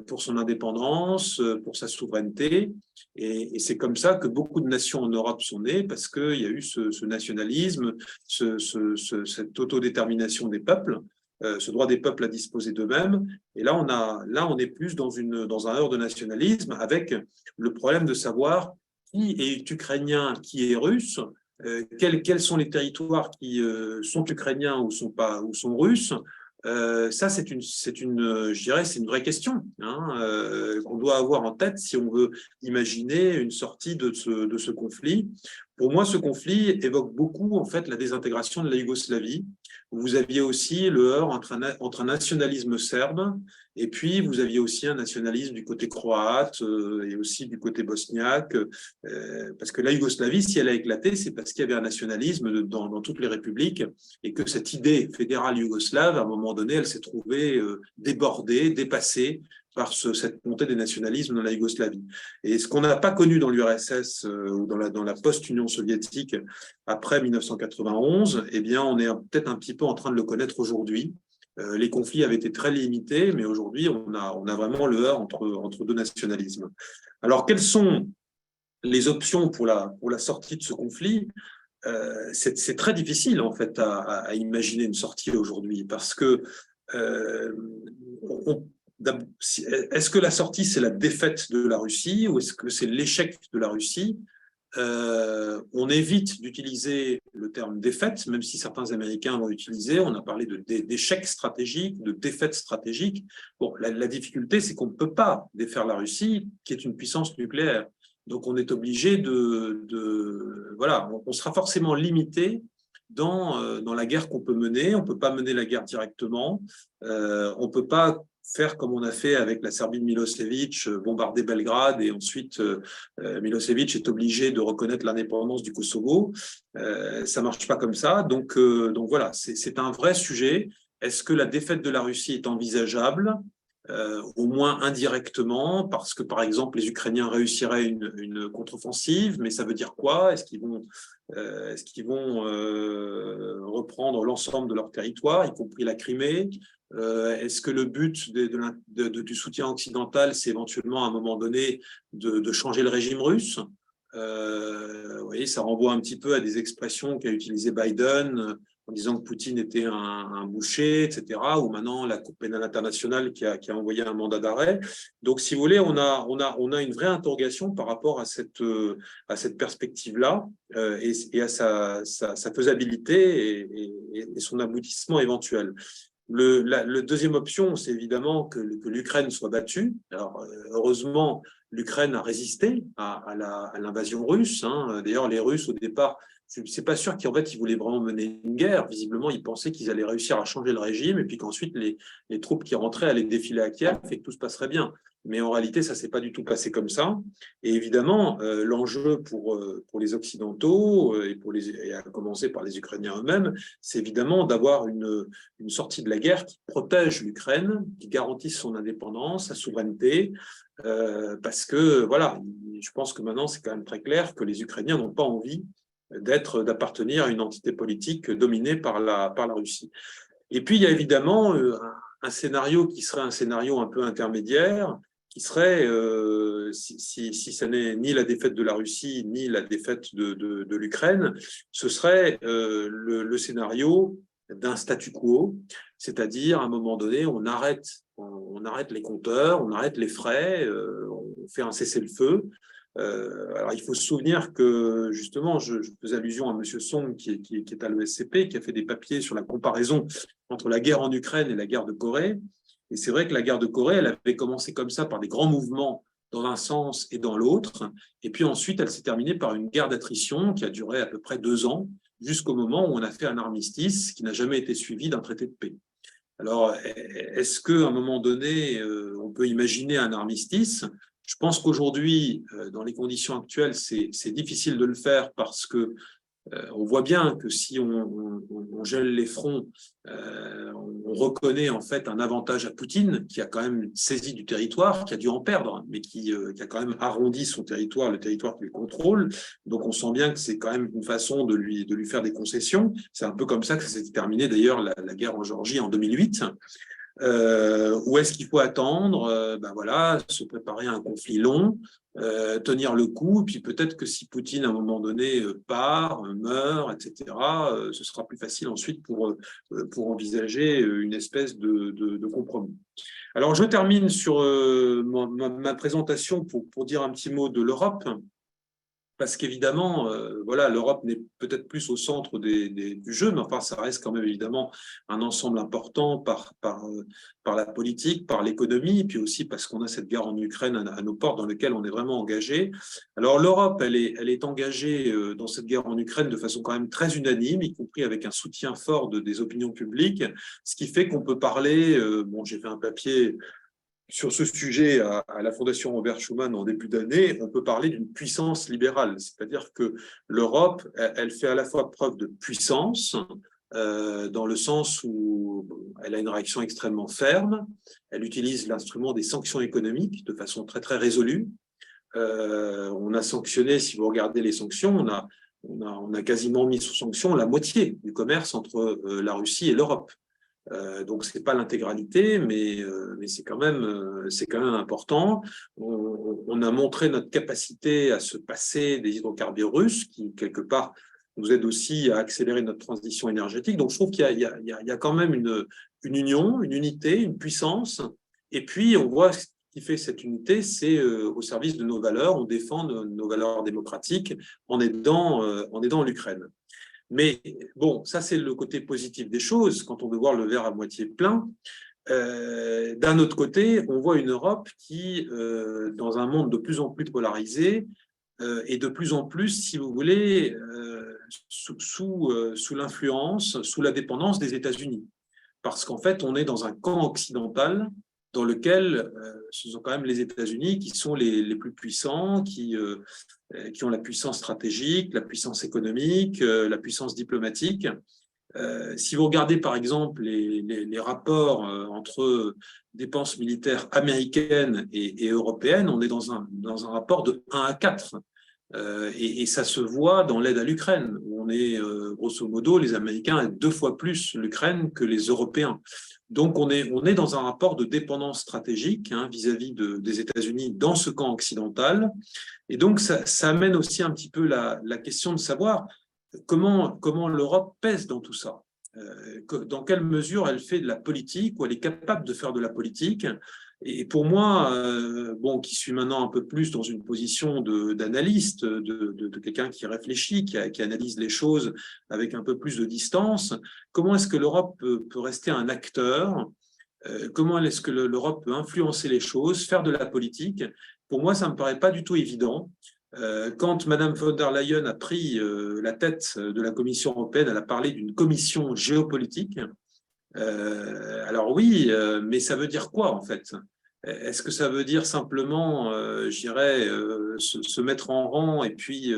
pour son indépendance, pour sa souveraineté. Et c'est comme ça que beaucoup de nations en Europe sont nées, parce qu'il y a eu ce nationalisme, cette autodétermination des peuples, ce droit des peuples à disposer d'eux-mêmes. Et là, on est plus dans un heurt de nationalisme, avec le problème de savoir qui est ukrainien, qui est russe, quels sont les territoires qui sont ukrainiens ou sont russes. Ça, je dirais, c'est une vraie question qu'on doit avoir en tête si on veut imaginer une sortie de ce conflit. Pour moi, ce conflit évoque beaucoup en fait la désintégration de la Yougoslavie. Vous aviez aussi le heurt entre un nationalisme serbe, et puis vous aviez aussi un nationalisme du côté croate et aussi du côté bosniaque, parce que la Yougoslavie, si elle a éclaté, c'est parce qu'il y avait un nationalisme dans toutes les républiques, et que cette idée fédérale yougoslave, à un moment donné, elle s'est trouvée débordée, dépassée par cette montée des nationalismes dans la Yougoslavie. Et ce qu'on n'a pas connu dans l'URSS ou dans la post-Union soviétique après 1991, eh bien, on est peut-être un petit peu en train de le connaître aujourd'hui. Les conflits avaient été très limités, mais aujourd'hui, on a vraiment le heurt entre deux nationalismes. Alors, quelles sont les options pour la sortie de ce conflit? C'est très difficile, en fait, à imaginer une sortie aujourd'hui, parce que est-ce que la sortie, c'est la défaite de la Russie, ou est-ce que c'est l'échec de la Russie? On évite d'utiliser le terme défaite, même si certains Américains l'ont utilisé. On a parlé d'échec stratégique, de défaite stratégique. Bon, la difficulté, c'est qu'on ne peut pas défaire la Russie, qui est une puissance nucléaire. Donc, on est obligé voilà, on sera forcément limité dans la guerre qu'on peut mener. On ne peut pas mener la guerre directement. On ne peut pas faire comme on a fait avec la Serbie de Milosevic, bombarder Belgrade, et ensuite Milosevic est obligé de reconnaître l'indépendance du Kosovo. Ça ne marche pas comme ça. Donc voilà, c'est un vrai sujet. Est-ce que la défaite de la Russie est envisageable ? Au moins indirectement, parce que par exemple les Ukrainiens réussiraient une contre-offensive, mais ça veut dire quoi? Est-ce qu'ils vont reprendre l'ensemble de leur territoire, y compris la Crimée? Est-ce que le but du soutien occidental, c'est éventuellement à un moment donné de changer le régime russe? Vous voyez, ça renvoie un petit peu à des expressions qu'a utilisé Biden en disant que Poutine était un boucher, etc., ou maintenant la Cour pénale internationale qui a envoyé un mandat d'arrêt. Donc, si vous voulez, on a une vraie interrogation par rapport à cette perspective-là et à sa faisabilité et son aboutissement éventuel. La deuxième option, c'est évidemment que l'Ukraine soit battue. Alors, heureusement, l'Ukraine a résisté à l'invasion russe. D'ailleurs, les Russes, au départ, je ne suis pas sûr qu'en fait, ils voulaient vraiment mener une guerre. Visiblement, ils pensaient qu'ils allaient réussir à changer le régime et puis qu'ensuite, les troupes qui rentraient allaient défiler à Kiev et que tout se passerait bien. Mais en réalité, ça ne s'est pas du tout passé comme ça. Et évidemment, l'enjeu pour les Occidentaux, et à commencer par les Ukrainiens eux-mêmes, c'est évidemment d'avoir une sortie de la guerre qui protège l'Ukraine, qui garantisse son indépendance, sa souveraineté, parce que, voilà, je pense que maintenant, c'est quand même très clair que les Ukrainiens n'ont pas envie d'appartenir à une entité politique dominée par la Russie. Et puis, il y a évidemment un scénario qui serait un scénario un peu intermédiaire, qui serait, si ça n'est ni la défaite de la Russie, ni la défaite de l'Ukraine, ce serait le scénario d'un statu quo, c'est-à-dire à un moment donné, on arrête les compteurs, on arrête les frais, on fait un cessez-le-feu. Alors, il faut se souvenir que, justement, je faisais allusion à M. Song, qui est à l'ESCP, qui a fait des papiers sur la comparaison entre la guerre en Ukraine et la guerre de Corée. Et c'est vrai que la guerre de Corée, elle avait commencé comme ça par des grands mouvements dans un sens et dans l'autre. Et puis ensuite, elle s'est terminée par une guerre d'attrition qui a duré à peu près 2 ans, jusqu'au moment où on a fait un armistice qui n'a jamais été suivi d'un traité de paix. Alors, est-ce qu'à un moment donné, on peut imaginer un armistice ? Je pense qu'aujourd'hui, dans les conditions actuelles, c'est difficile de le faire parce que on voit bien que si on gèle les fronts, on reconnaît en fait un avantage à Poutine, qui a quand même saisi du territoire, qui a dû en perdre, mais qui a quand même arrondi son territoire, le territoire qu'il contrôle. Donc on sent bien que c'est quand même une façon de lui faire des concessions. C'est un peu comme ça que ça s'est terminé d'ailleurs la guerre en Géorgie en 2008. Où est-ce qu'il faut attendre? Ben voilà, se préparer à un conflit long, tenir le coup, puis peut-être que si Poutine à un moment donné part, meurt, etc., ce sera plus facile ensuite pour envisager une espèce de compromis. Alors je termine sur ma présentation pour dire un petit mot de l'Europe. Parce qu'évidemment, voilà, l'Europe n'est peut-être plus au centre du jeu, mais enfin, ça reste quand même évidemment un ensemble important par la politique, par l'économie, puis aussi parce qu'on a cette guerre en Ukraine à nos portes dans laquelle on est vraiment engagé. Alors l'Europe, elle est engagée dans cette guerre en Ukraine de façon quand même très unanime, y compris avec un soutien fort des opinions publiques, ce qui fait qu'on peut parler, bon, j'ai fait un papier sur ce sujet à la Fondation Robert Schuman en début d'année, on peut parler d'une puissance libérale, c'est-à-dire que l'Europe, elle fait à la fois preuve de puissance, dans le sens où elle a une réaction extrêmement ferme, elle utilise l'instrument des sanctions économiques de façon très très résolue. On a sanctionné, si vous regardez les sanctions, on a quasiment mis sous sanction la moitié du commerce entre la Russie et l'Europe. Donc c'est pas l'intégralité, mais c'est quand même important. On a montré notre capacité à se passer des hydrocarbures russes, qui quelque part nous aide aussi à accélérer notre transition énergétique. Donc je trouve qu'il y a quand même une union, une unité, une puissance. Et puis on voit ce qui fait cette unité, c'est au service de nos valeurs. On défend nos valeurs démocratiques en aidant l'Ukraine. Mais bon, ça c'est le côté positif des choses, quand on veut voir le verre à moitié plein. D'un autre côté, on voit une Europe qui, dans un monde de plus en plus polarisé, est de plus en plus, si vous voulez, sous l'influence, sous la dépendance des États-Unis. Parce qu'en fait, on est dans un camp occidental dans lequel ce sont quand même les États-Unis qui sont les plus puissants, qui ont la puissance stratégique, la puissance économique, la puissance diplomatique. Si vous regardez par exemple les rapports entre dépenses militaires américaines et européennes, on est dans un rapport de 1 à 4. Et ça se voit dans l'aide à l'Ukraine, où on est, grosso modo, les Américains aident 2 fois plus l'Ukraine que les Européens. Donc on est dans un rapport de dépendance stratégique vis-à-vis des États-Unis dans ce camp occidental. Et donc ça amène aussi un petit peu la question de savoir comment l'Europe pèse dans tout ça. Dans quelle mesure elle fait de la politique, ou elle est capable de faire de la politique. Et pour moi, qui suis maintenant un peu plus dans une position d'analyste, de quelqu'un qui réfléchit, qui analyse les choses avec un peu plus de distance, comment est-ce que l'Europe peut rester un acteur? Comment est-ce que l'Europe peut influencer les choses, faire de la politique? Pour moi, ça ne me paraît pas du tout évident. Quand Mme von der Leyen a pris la tête de la Commission européenne, elle a parlé d'une commission géopolitique. Alors oui, mais ça veut dire quoi en fait? Est-ce que ça veut dire simplement, je dirais, se mettre en rang et puis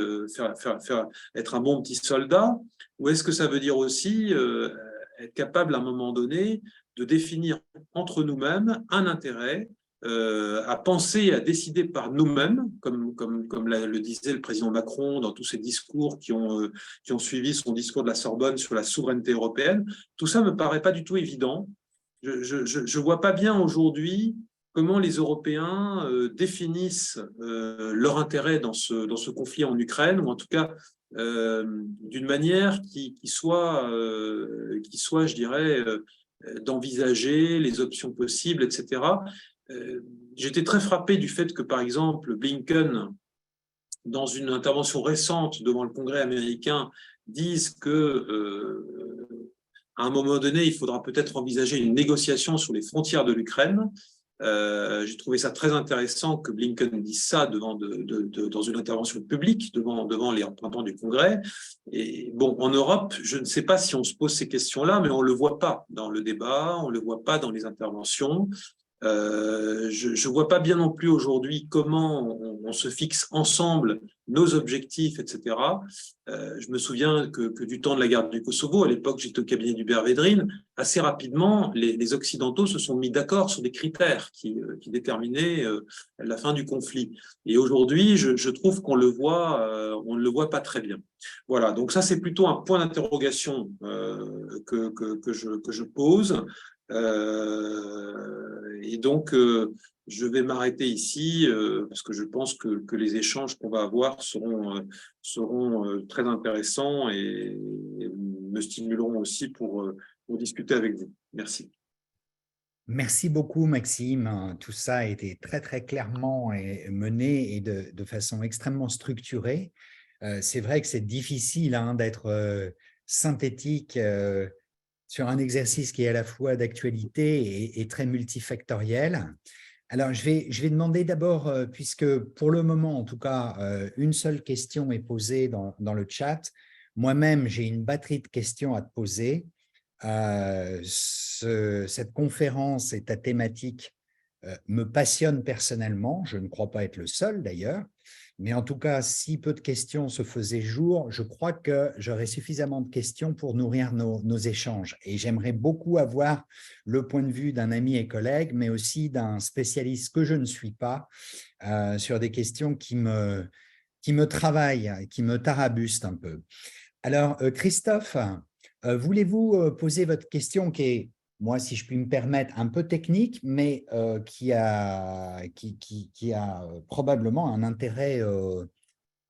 être un bon petit soldat? Ou est-ce que ça veut dire aussi être capable à un moment donné de définir entre nous-mêmes un intérêt, à penser et à décider par nous-mêmes, comme le disait le président Macron dans tous ses discours qui ont suivi son discours de la Sorbonne sur la souveraineté européenne? Tout ça ne me paraît pas du tout évident. Je ne vois pas bien aujourd'hui comment les Européens définissent leur intérêt dans ce conflit en Ukraine, ou en tout cas d'une manière qui soit, je dirais, d'envisager les options possibles, etc. J'étais très frappé du fait que, par exemple, Blinken, dans une intervention récente devant le Congrès américain, dise que à un moment donné, il faudra peut-être envisager une négociation sur les frontières de l'Ukraine. J'ai trouvé ça très intéressant que Blinken dise ça dans une intervention publique devant les représentants du Congrès. Et bon, en Europe, je ne sais pas si on se pose ces questions-là, mais on ne le voit pas dans le débat, on ne le voit pas dans les interventions. Je ne vois pas bien non plus aujourd'hui comment on se fixe ensemble nos objectifs, etc. Je me souviens que du temps de la guerre du Kosovo, à l'époque j'étais au cabinet d'Hubert Védrine, assez rapidement les Occidentaux se sont mis d'accord sur des critères qui déterminaient la fin du conflit. Et aujourd'hui, je trouve qu'on on ne le voit pas très bien. Voilà, donc ça c'est plutôt un point d'interrogation que je pose. Et donc, je vais m'arrêter ici parce que je pense que les échanges qu'on va avoir seront très intéressants et me stimuleront aussi pour discuter avec vous. Merci.
Merci beaucoup, Maxime. Tout ça a été très, très clairement mené et de façon extrêmement structurée. C'est vrai que c'est difficile d'être synthétique sur un exercice qui est à la fois d'actualité et très multifactoriel. Alors, je vais demander d'abord, puisque pour le moment, en tout cas, une seule question est posée dans le chat. Moi-même, j'ai une batterie de questions à te poser. Cette conférence et ta thématique me passionne personnellement. Je ne crois pas être le seul d'ailleurs. Mais en tout cas, si peu de questions se faisaient jour, je crois que j'aurais suffisamment de questions pour nourrir nos échanges. Et j'aimerais beaucoup avoir le point de vue d'un ami et collègue, mais aussi d'un spécialiste que je ne suis pas, sur des questions qui me travaillent, qui me tarabustent un peu. Alors, Christophe, voulez-vous poser votre question qui est, moi, si je puis me permettre, un peu technique, mais qui a probablement un intérêt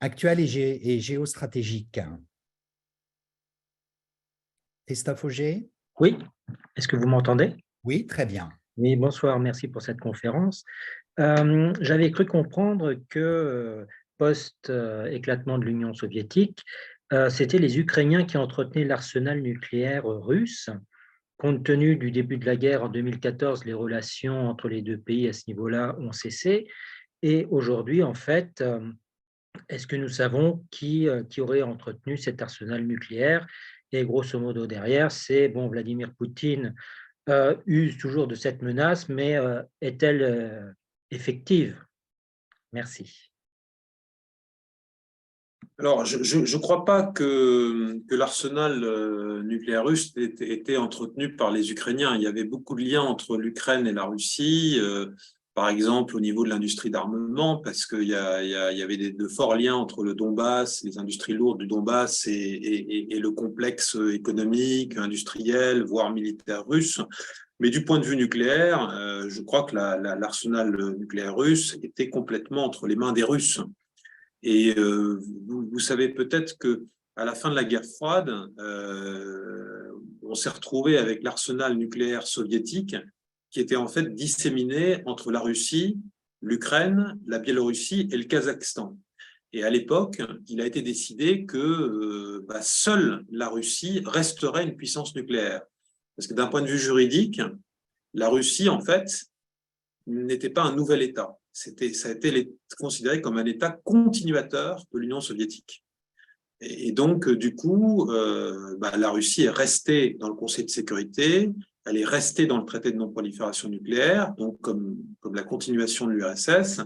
actuel et géostratégique. Christophe Auger?
Oui, est-ce que vous m'entendez?
Oui, très bien.
Oui, bonsoir, merci pour cette conférence. J'avais cru comprendre que post-éclatement de l'Union soviétique, c'était les Ukrainiens qui entretenaient l'arsenal nucléaire russe. Compte tenu du début de la guerre en 2014, les relations entre les deux pays à ce niveau-là ont cessé. Et aujourd'hui, en fait, est-ce que nous savons qui aurait entretenu cet arsenal nucléaire? Et grosso modo, derrière, c'est, bon, Vladimir Poutine use toujours de cette menace, mais est-elle effective? Merci.
Alors, je ne crois pas que l'arsenal nucléaire russe ait été entretenu par les Ukrainiens. Il y avait beaucoup de liens entre l'Ukraine et la Russie, par exemple au niveau de l'industrie d'armement, parce qu'il y avait de forts liens entre le Donbass, les industries lourdes du Donbass et le complexe économique, industriel, voire militaire russe. Mais du point de vue nucléaire, je crois que l'arsenal nucléaire russe était complètement entre les mains des Russes. Et vous savez peut-être qu'à la fin de la guerre froide, on s'est retrouvé avec l'arsenal nucléaire soviétique qui était en fait disséminé entre la Russie, l'Ukraine, la Biélorussie et le Kazakhstan. Et à l'époque, il a été décidé que seule la Russie resterait une puissance nucléaire. Parce que d'un point de vue juridique, la Russie, en fait, n'était pas un nouvel État. ça a été considéré comme un État continuateur de l'Union soviétique. Et donc, du coup, la Russie est restée dans le Conseil de sécurité, elle est restée dans le traité de non-prolifération nucléaire, donc comme la continuation de l'URSS,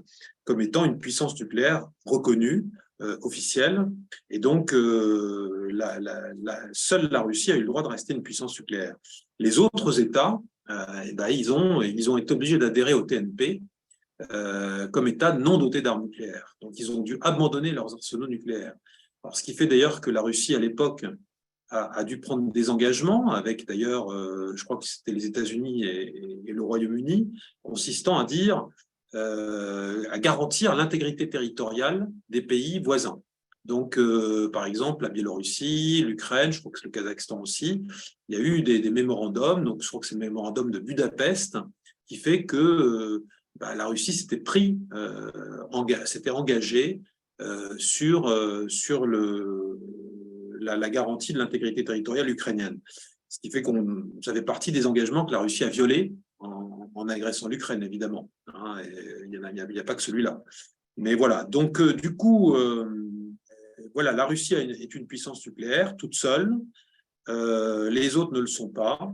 comme étant une puissance nucléaire reconnue, officielle. Et donc, seule la Russie a eu le droit de rester une puissance nucléaire. Les autres États, ils ont été obligés d'adhérer au TNP comme État non doté d'armes nucléaires. Donc, ils ont dû abandonner leurs arsenaux nucléaires. Alors, ce qui fait d'ailleurs que la Russie, à l'époque, a dû prendre des engagements avec d'ailleurs, je crois que c'était les États-Unis et le Royaume-Uni, consistant à dire, à garantir l'intégrité territoriale des pays voisins. Donc, par exemple, la Biélorussie, l'Ukraine, je crois que c'est le Kazakhstan aussi, il y a eu des mémorandums, donc je crois que c'est le mémorandum de Budapest, qui fait que la Russie s'était engagée sur la garantie de l'intégrité territoriale ukrainienne. Ce qui fait qu'on ça fait partie des engagements que la Russie a violés en agressant l'Ukraine, évidemment. Hein, il n'y a pas que celui-là. Mais voilà, donc du coup, voilà, la Russie est une puissance nucléaire toute seule. Les autres ne le sont pas.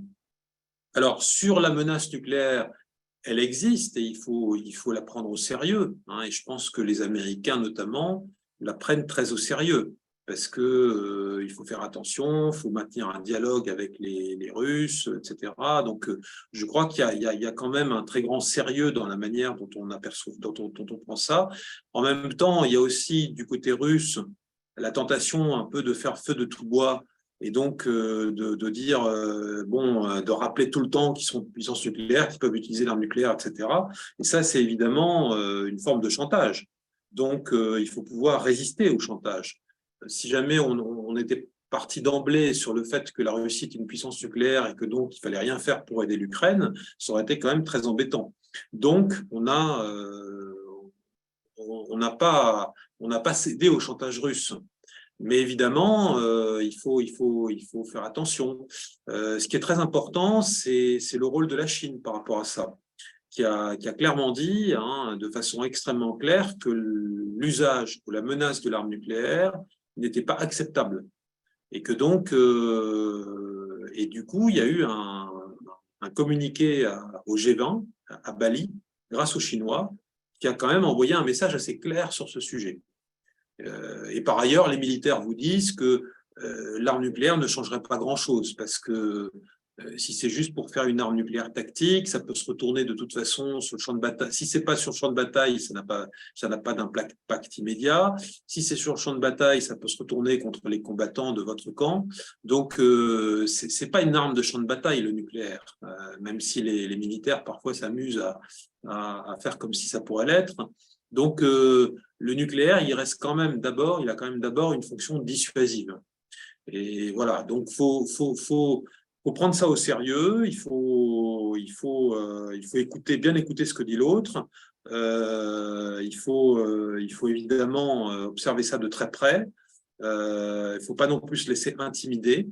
Alors, sur la menace nucléaire, elle existe et il faut la prendre au sérieux. Hein, et je pense que les Américains, notamment, la prennent très au sérieux parce que il faut faire attention, il faut maintenir un dialogue avec les Russes, etc. Donc, je crois qu'il y a quand même un très grand sérieux dans la manière dont on aperçoit, dont on prend ça. En même temps, il y a aussi du côté russe la tentation un peu de faire feu de tout bois. Et donc, de dire, de rappeler tout le temps qu'ils sont puissance nucléaire, qu'ils peuvent utiliser l'arme nucléaire, etc. Et ça, c'est évidemment une forme de chantage. Donc, il faut pouvoir résister au chantage. Si jamais on était parti d'emblée sur le fait que la Russie est une puissance nucléaire et que donc il fallait rien faire pour aider l'Ukraine, ça aurait été quand même très embêtant. Donc, on n'a pas cédé au chantage russe. Mais évidemment, il faut faire attention. Ce qui est très important, c'est le rôle de la Chine par rapport à ça, qui a clairement dit, hein, de façon extrêmement claire, que l'usage ou la menace de l'arme nucléaire n'était pas acceptable. Et que donc, et du coup, il y a eu un communiqué au G20, à Bali, grâce aux Chinois, qui a quand même envoyé un message assez clair sur ce sujet. Et par ailleurs, les militaires vous disent que l'arme nucléaire ne changerait pas grand-chose parce que si c'est juste pour faire une arme nucléaire tactique, ça peut se retourner de toute façon sur le champ de bataille. Si c'est pas sur le champ de bataille, ça n'a pas d'impact immédiat. Si c'est sur le champ de bataille, ça peut se retourner contre les combattants de votre camp. Donc, c'est pas une arme de champ de bataille, le nucléaire, même si les militaires parfois s'amusent à faire comme si ça pourrait l'être. Donc, le nucléaire, il a quand même d'abord une fonction dissuasive. Et voilà, donc faut prendre ça au sérieux. Il faut bien écouter ce que dit l'autre. Il faut évidemment observer ça de très près. Il faut pas non plus se laisser intimider.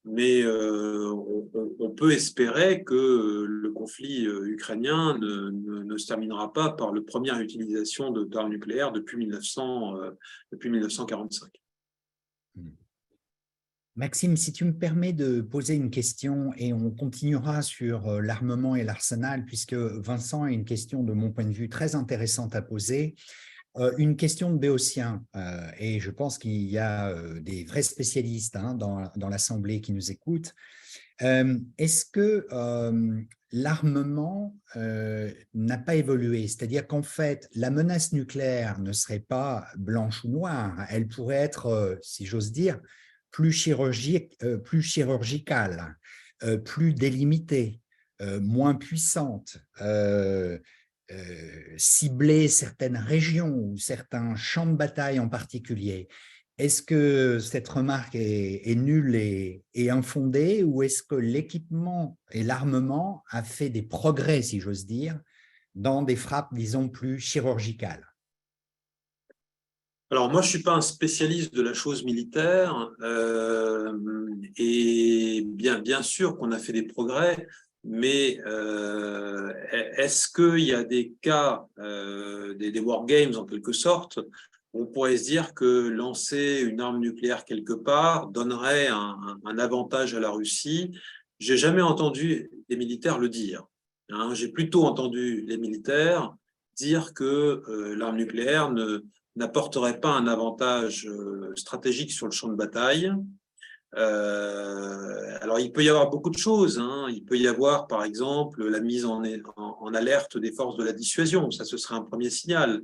Mais on peut espérer que le conflit ukrainien ne se terminera pas par la première utilisation d'armes nucléaires depuis 1945.
Maxime, si tu me permets de poser une question et on continuera sur l'armement et l'arsenal, puisque Vincent a une question de mon point de vue très intéressante à poser. Une question de Béotien, et je pense qu'il y a des vrais spécialistes dans l'Assemblée qui nous écoutent. Est-ce que l'armement n'a pas évolué? C'est-à-dire qu'en fait, la menace nucléaire ne serait pas blanche ou noire, elle pourrait être, si j'ose dire, plus chirurgicale, plus délimitée, moins puissante, cibler certaines régions ou certains champs de bataille en particulier. Est-ce que cette remarque est nulle et infondée, ou est-ce que l'équipement et l'armement a fait des progrès, si j'ose dire, dans des frappes, disons, plus chirurgicales?
Alors moi, je suis pas un spécialiste de la chose militaire et bien sûr qu'on a fait des progrès. Mais est-ce qu'il y a des cas, des wargames en quelque sorte, où on pourrait se dire que lancer une arme nucléaire quelque part donnerait un avantage à la Russie? J'ai jamais entendu les militaires le dire. Hein. J'ai plutôt entendu les militaires dire que l'arme nucléaire n'apporterait pas un avantage stratégique sur le champ de bataille. Alors, il peut y avoir beaucoup de choses. Hein. Il peut y avoir, par exemple, la mise en alerte des forces de la dissuasion. Ça, ce serait un premier signal.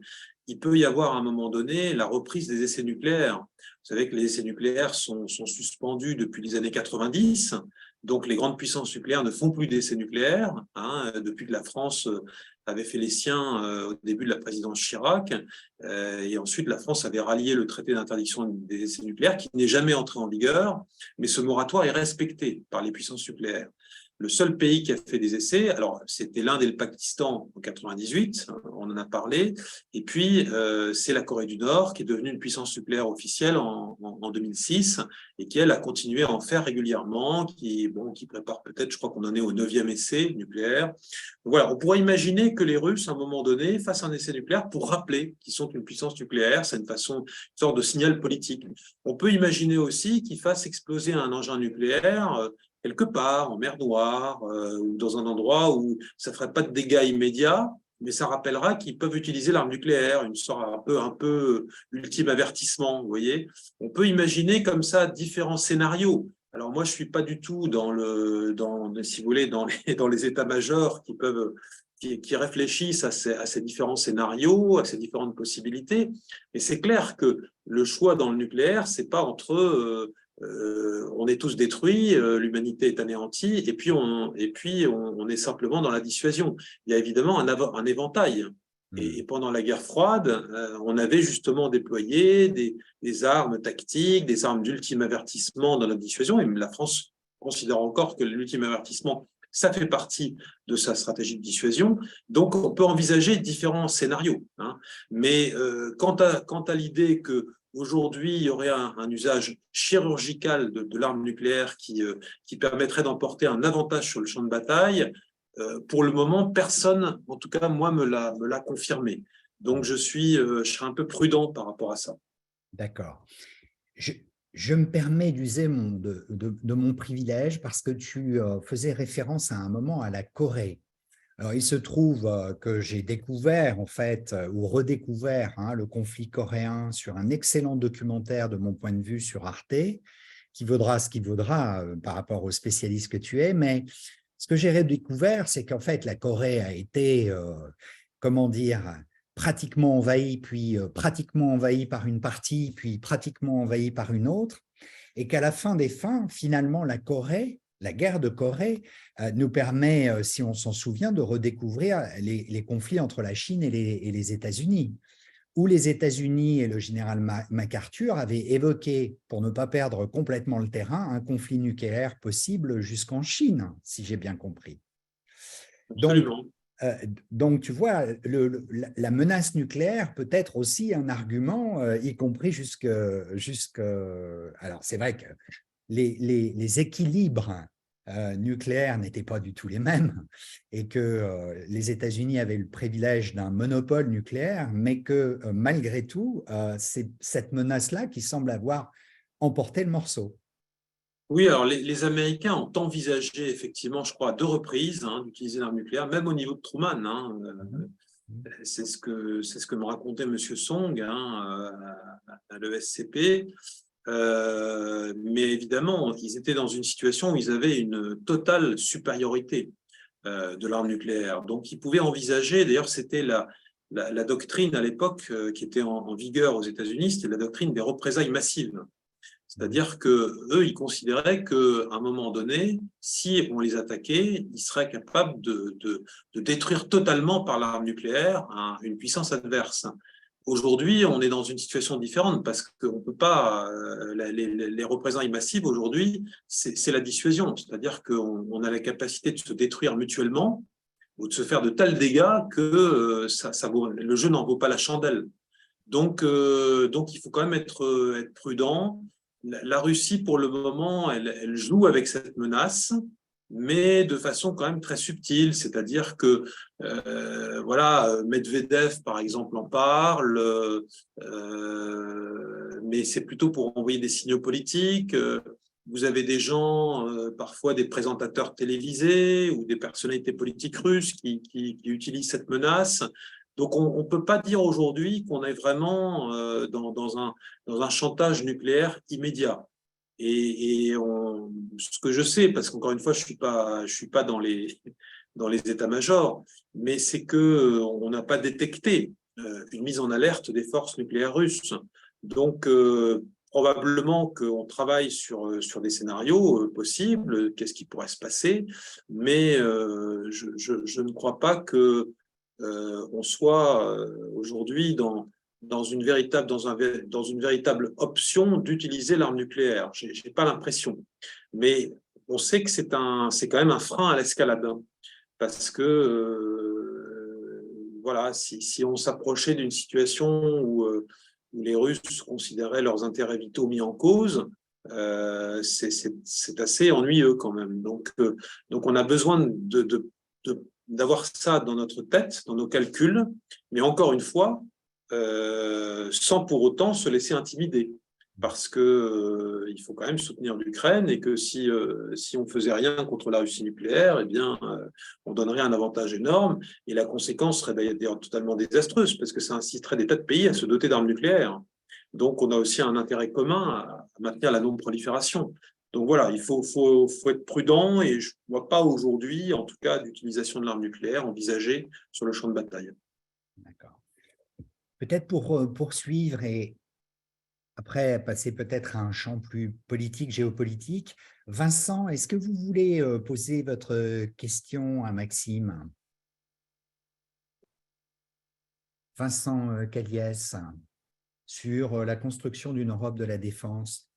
Il peut y avoir, à un moment donné, la reprise des essais nucléaires. Vous savez que les essais nucléaires sont suspendus depuis les années 90. Donc, les grandes puissances nucléaires ne font plus d'essais nucléaires. Hein, depuis que la France avait fait les siens au début de la présidence Chirac. Et ensuite, la France avait rallié le traité d'interdiction des essais nucléaires qui n'est jamais entré en vigueur, mais ce moratoire est respecté par les puissances nucléaires. Le seul pays qui a fait des essais, alors c'était l'Inde et le Pakistan en 98, on en a parlé, et puis c'est la Corée du Nord qui est devenue une puissance nucléaire officielle en 2006 et qui, elle, a continué à en faire régulièrement, qui prépare peut-être, je crois qu'on en est au 9e essai nucléaire. Donc voilà, on pourrait imaginer que les Russes, à un moment donné, fassent un essai nucléaire pour rappeler qu'ils sont une puissance nucléaire, c'est une sorte de signal politique. On peut imaginer aussi qu'ils fassent exploser un engin nucléaire quelque part, en mer Noire, ou dans un endroit où ça ne ferait pas de dégâts immédiats, mais ça rappellera qu'ils peuvent utiliser l'arme nucléaire, une sorte un peu ultime avertissement, vous voyez. On peut imaginer comme ça différents scénarios. Alors moi, je ne suis pas du tout si vous voulez, dans les états-majors qui réfléchissent à ces différents scénarios, à ces différentes possibilités. Mais c'est clair que le choix dans le nucléaire, c'est pas entre on est tous détruits, l'humanité est anéantie, et puis on est simplement dans la dissuasion. Il y a évidemment un éventail. Et pendant la guerre froide, on avait justement déployé des armes tactiques, des armes d'ultime avertissement dans la dissuasion, et la France considère encore que l'ultime avertissement, ça fait partie de sa stratégie de dissuasion. Donc, on peut envisager différents scénarios. Hein. Mais quant à l'idée que aujourd'hui, il y aurait un usage chirurgical de l'arme nucléaire qui permettrait d'emporter un avantage sur le champ de bataille. Pour le moment, personne, en tout cas moi, me l'a confirmé. Donc, je serai un peu prudent par rapport à ça.
D'accord. Je me permets d'user de mon privilège parce que tu faisais référence à un moment à la Corée. Alors, il se trouve que j'ai découvert, en fait, ou redécouvert le conflit coréen sur un excellent documentaire, de mon point de vue, sur Arte, qui vaudra ce qu'il vaudra par rapport aux spécialistes que tu es. Mais ce que j'ai redécouvert, c'est qu'en fait, la Corée a été, comment dire, pratiquement envahie, puis pratiquement envahie par une partie, puis pratiquement envahie par une autre, et qu'à la fin des fins, finalement, la guerre de Corée nous permet, si on s'en souvient, de redécouvrir les conflits entre la Chine et les États-Unis, où les États-Unis et le général MacArthur avaient évoqué, pour ne pas perdre complètement le terrain, un conflit nucléaire possible jusqu'en Chine, si j'ai bien compris.
Absolument.
Donc, tu vois, la menace nucléaire peut être aussi un argument, y compris jusque. Alors, c'est vrai que les équilibres nucléaires n'étaient pas du tout les mêmes et que les États-Unis avaient le privilège d'un monopole nucléaire, mais que malgré tout, c'est cette menace-là qui semble avoir emporté le morceau.
Oui, alors les Américains ont envisagé effectivement, je crois, à 2 reprises d'utiliser l'arme nucléaire, même au niveau de Truman. C'est ce que me racontait M. Song à l'ESCP. Mais évidemment, ils étaient dans une situation où ils avaient une totale supériorité de l'arme nucléaire. Donc, ils pouvaient envisager, d'ailleurs, c'était la doctrine à l'époque qui était en vigueur aux États-Unis, c'était la doctrine des représailles massives. C'est-à-dire qu'eux, ils considéraient qu'à un moment donné, si on les attaquait, ils seraient capables de détruire totalement par l'arme nucléaire une puissance adverse. Aujourd'hui, on est dans une situation différente parce qu'on ne peut pas. Les représailles massives aujourd'hui, c'est la dissuasion. C'est-à-dire qu'on a la capacité de se détruire mutuellement ou de se faire de tels dégâts que le jeu n'en vaut pas la chandelle. Donc, il faut quand même être prudent. La Russie, pour le moment, elle joue avec cette menace. mais de façon quand même très subtile, c'est-à-dire que voilà, Medvedev par exemple en parle, mais c'est plutôt pour envoyer des signaux politiques. Vous avez des gens, parfois des présentateurs télévisés ou des personnalités politiques russes qui utilisent cette menace. Donc on ne peut pas dire aujourd'hui qu'on est vraiment dans un chantage nucléaire immédiat. Ce que je sais, parce qu'encore une fois, je suis pas dans les états-majors, mais c'est que on n'a pas détecté une mise en alerte des forces nucléaires russes. Donc, probablement qu'on travaille sur des scénarios possibles, qu'est-ce qui pourrait se passer, mais je ne crois pas que on soit aujourd'hui dans une véritable option d'utiliser l'arme nucléaire. J'ai pas l'impression. Mais on sait que c'est quand même un frein à l'escalade. Parce que, voilà, si on s'approchait d'une situation où les Russes considéraient leurs intérêts vitaux mis en cause, c'est assez ennuyeux quand même. Donc on a besoin d'avoir ça dans notre tête, dans nos calculs, mais encore une fois, sans pour autant se laisser intimider. Parce que il faut quand même soutenir l'Ukraine et que si on faisait rien contre la Russie nucléaire, eh bien, on donnerait un avantage énorme et la conséquence serait d'ailleurs totalement désastreuse parce que ça inciterait des tas de pays à se doter d'armes nucléaires. Donc, on a aussi un intérêt commun à maintenir la non-prolifération. Donc voilà, il faut être prudent et je ne vois pas aujourd'hui, en tout cas, d'utilisation de l'arme nucléaire envisagée sur le champ de bataille.
D'accord. Peut-être pour poursuivre et après passer peut-être à un champ plus politique, géopolitique, Vincent, est-ce que vous voulez poser votre question à Maxime? Vincent Caliès, sur la construction d'une Europe de la défense.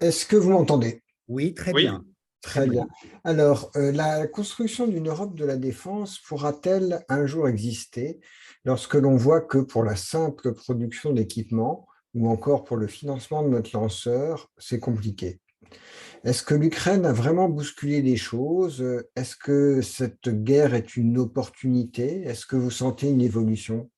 Est-ce que vous m'entendez?
Oui, très
Oui.
bien.
Très bien. Alors, la construction d'une Europe de la défense pourra-t-elle un jour exister lorsque l'on voit que pour la simple production d'équipements ou encore pour le financement de notre lanceur, c'est compliqué? Est-ce que l'Ukraine a vraiment bousculé les choses? Est-ce que cette guerre est une opportunité? Est-ce que vous sentez une évolution?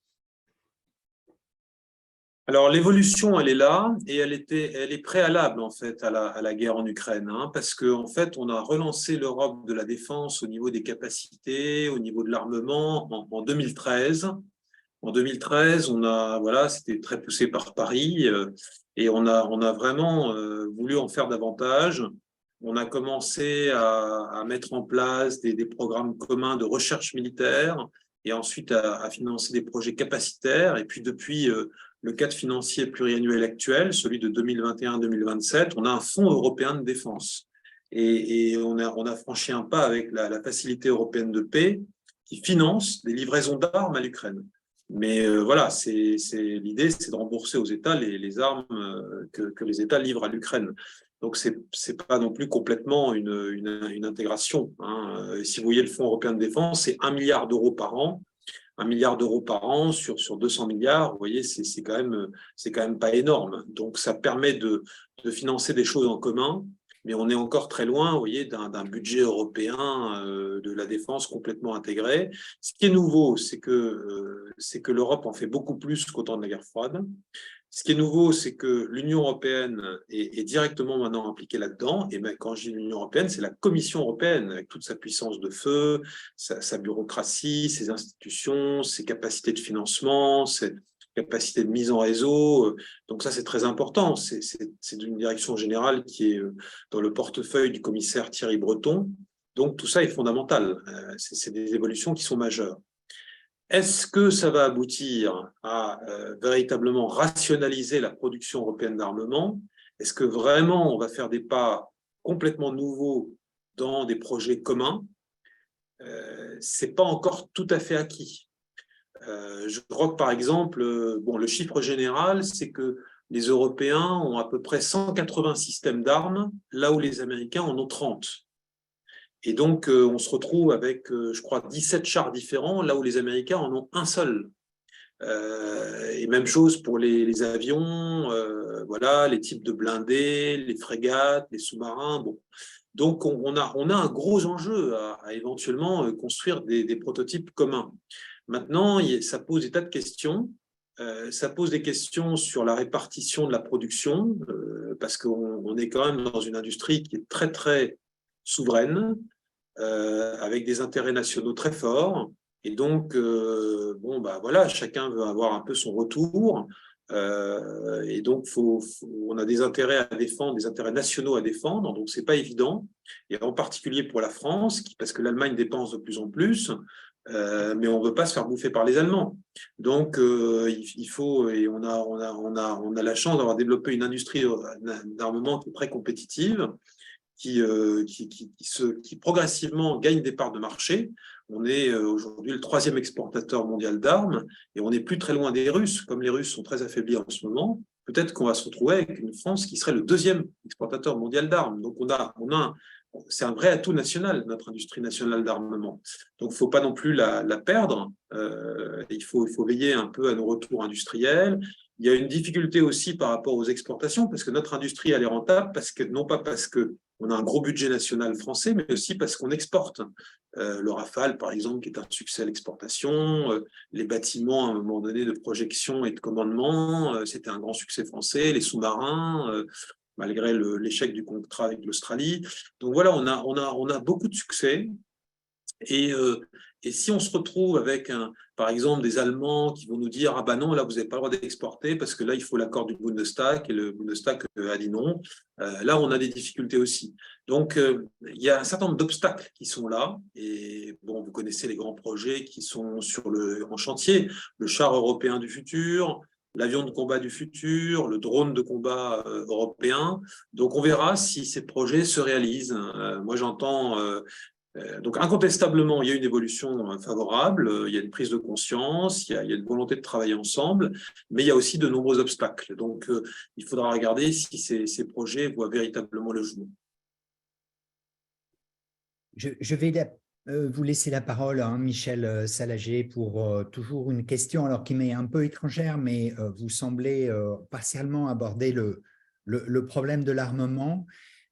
Alors l'évolution, elle est là et elle est préalable en fait à la guerre en Ukraine, hein, parce que en fait on a relancé l'Europe de la défense au niveau des capacités, au niveau de l'armement en 2013. En 2013, voilà, c'était très poussé par Paris et on a vraiment voulu en faire davantage. On a commencé à mettre en place des programmes communs de recherche militaire et ensuite à financer des projets capacitaires. Et puis depuis le cadre financier pluriannuel actuel, celui de 2021-2027, on a un fonds européen de défense. Et on a franchi un pas avec la facilité européenne de paix qui finance des livraisons d'armes à l'Ukraine. Mais voilà, l'idée, c'est de rembourser aux États les armes que les États livrent à l'Ukraine. Donc, c'est pas non plus complètement une intégration, hein. Si vous voyez le Fonds européen de défense, c'est 1 milliard d'euros par an. 1 milliard d'euros par an sur 200 milliards, vous voyez, c'est quand même pas énorme. Donc, ça permet de financer des choses en commun, mais on est encore très loin, vous voyez, d'un budget européen de la défense complètement intégré. Ce qui est nouveau, c'est que l'Europe en fait beaucoup plus qu'au temps de la guerre froide. Ce qui est nouveau, c'est que l'Union européenne est directement maintenant impliquée là-dedans. Et quand je dis l'Union européenne, c'est la Commission européenne, avec toute sa puissance de feu, sa bureaucratie, ses institutions, ses capacités de financement, ses capacités de mise en réseau. Donc ça, c'est très important. C'est une direction générale qui est dans le portefeuille du commissaire Thierry Breton. Donc tout ça est fondamental. C'est des évolutions qui sont majeures. Est-ce que ça va aboutir à véritablement rationaliser la production européenne d'armement? Est-ce que vraiment on va faire des pas complètement nouveaux dans des projets communs? C'est pas encore tout à fait acquis. Je crois que par exemple, le chiffre général, c'est que les Européens ont à peu près 180 systèmes d'armes, là où les Américains en ont 30. Et donc, on se retrouve avec, je crois, 17 chars différents, là où les Américains en ont un seul. Et même chose pour les avions, voilà, les types de blindés, les frégates, les sous-marins. Bon. Donc, on a un gros enjeu à éventuellement construire des prototypes communs. Maintenant, ça pose des tas de questions. Ça pose des questions sur la répartition de la production, parce qu'on est quand même dans une industrie qui est très, très souveraine, avec des intérêts nationaux très forts. Et donc, bon, bah, voilà, chacun veut avoir un peu son retour. Et donc, on a des intérêts à défendre, des intérêts nationaux à défendre. Donc, ce n'est pas évident. Et en particulier pour la France, parce que l'Allemagne dépense de plus en plus. Mais on ne veut pas se faire bouffer par les Allemands. Donc, il faut, et on a la chance d'avoir développé une industrie d'armement qui est très compétitive, qui progressivement gagne des parts de marché. On est aujourd'hui le 3e exportateur mondial d'armes et on n'est plus très loin des Russes. Comme les Russes sont très affaiblis en ce moment, peut-être qu'on va se retrouver avec une France qui serait le 2e exportateur mondial d'armes. Donc, c'est un vrai atout national, notre industrie nationale d'armement. Donc, il ne faut pas non plus la perdre. Il faut veiller un peu à nos retours industriels. Il y a une difficulté aussi par rapport aux exportations, parce que notre industrie, elle est rentable, non pas parce qu'on a un gros budget national français, mais aussi parce qu'on exporte. Le Rafale, par exemple, qui est un succès à l'exportation, les bâtiments, à un moment donné, de projection et de commandement, c'était un grand succès français, les sous-marins, malgré l'échec du contrat avec l'Australie. Donc voilà, on a beaucoup de succès. Et si on se retrouve avec, par exemple, des Allemands qui vont nous dire « Ah ben non, là, vous n'avez pas le droit d'exporter parce que là, il faut l'accord du Bundestag » et le Bundestag a dit non, là, on a des difficultés aussi. Donc, il y a un certain nombre d'obstacles qui sont là. Et bon, vous connaissez les grands projets qui sont en chantier. Le char européen du futur, l'avion de combat du futur, le drone de combat européen. Donc, on verra si ces projets se réalisent. Moi, j'entends... Donc, incontestablement, il y a une évolution favorable, il y a une prise de conscience, il y a une volonté de travailler ensemble, mais il y a aussi de nombreux obstacles. Donc, il faudra regarder si ces projets voient véritablement le jour.
Je vais vous laisser la parole, hein, Michel Salager, pour toujours une question alors qui m'est un peu étrangère, mais vous semblez partiellement aborder le problème de l'armement.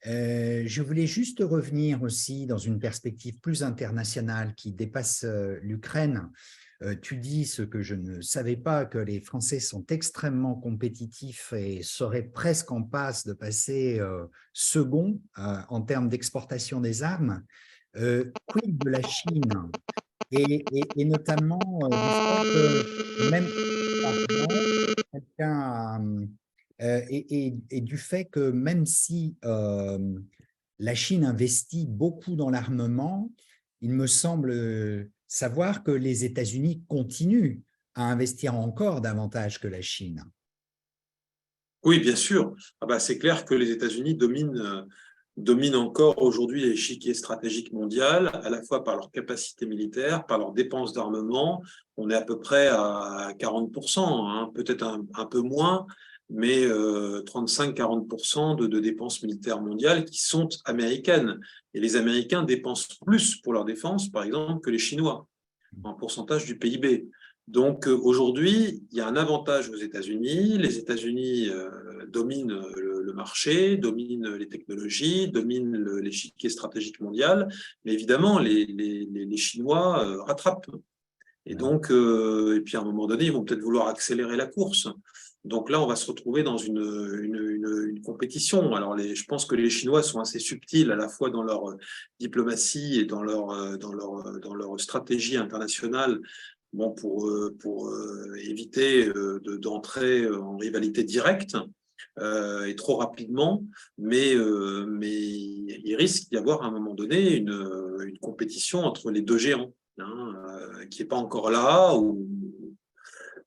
Je voulais juste revenir aussi dans une perspective plus internationale qui dépasse l'Ukraine. Tu dis ce que je ne savais pas, que les Français sont extrêmement compétitifs et seraient presque en passe de passer second en termes d'exportation des armes. Quid de la Chine et notamment du fait que même et du fait que même si la Chine investit beaucoup dans l'armement, il me semble savoir que les États-Unis continuent à investir encore davantage que la Chine.
Oui, bien sûr. Ah bah, c'est clair que les États-Unis dominent encore aujourd'hui l'échiquier stratégique mondial, à la fois par leur capacité militaire, par leurs dépenses d'armement. On est à peu près à 40%, hein, peut-être un peu moins, mais 35-40% de dépenses militaires mondiales qui sont américaines. Et les Américains dépensent plus pour leur défense, par exemple, que les Chinois, en pourcentage du PIB. Donc aujourd'hui, il y a un avantage aux États-Unis. Les États-Unis dominent le marché, dominent les technologies, dominent l'échiquier stratégique mondial, mais évidemment, les Chinois rattrapent. Et donc, et puis à un moment donné, ils vont peut-être vouloir accélérer la course. Donc là, on va se retrouver dans une compétition. Alors, je pense que les Chinois sont assez subtils à la fois dans leur diplomatie et dans leur stratégie internationale, bon, pour éviter d'entrer en rivalité directe et trop rapidement, mais il risque d'y avoir à un moment donné une compétition entre les deux géants, hein, qui n'est pas encore là, où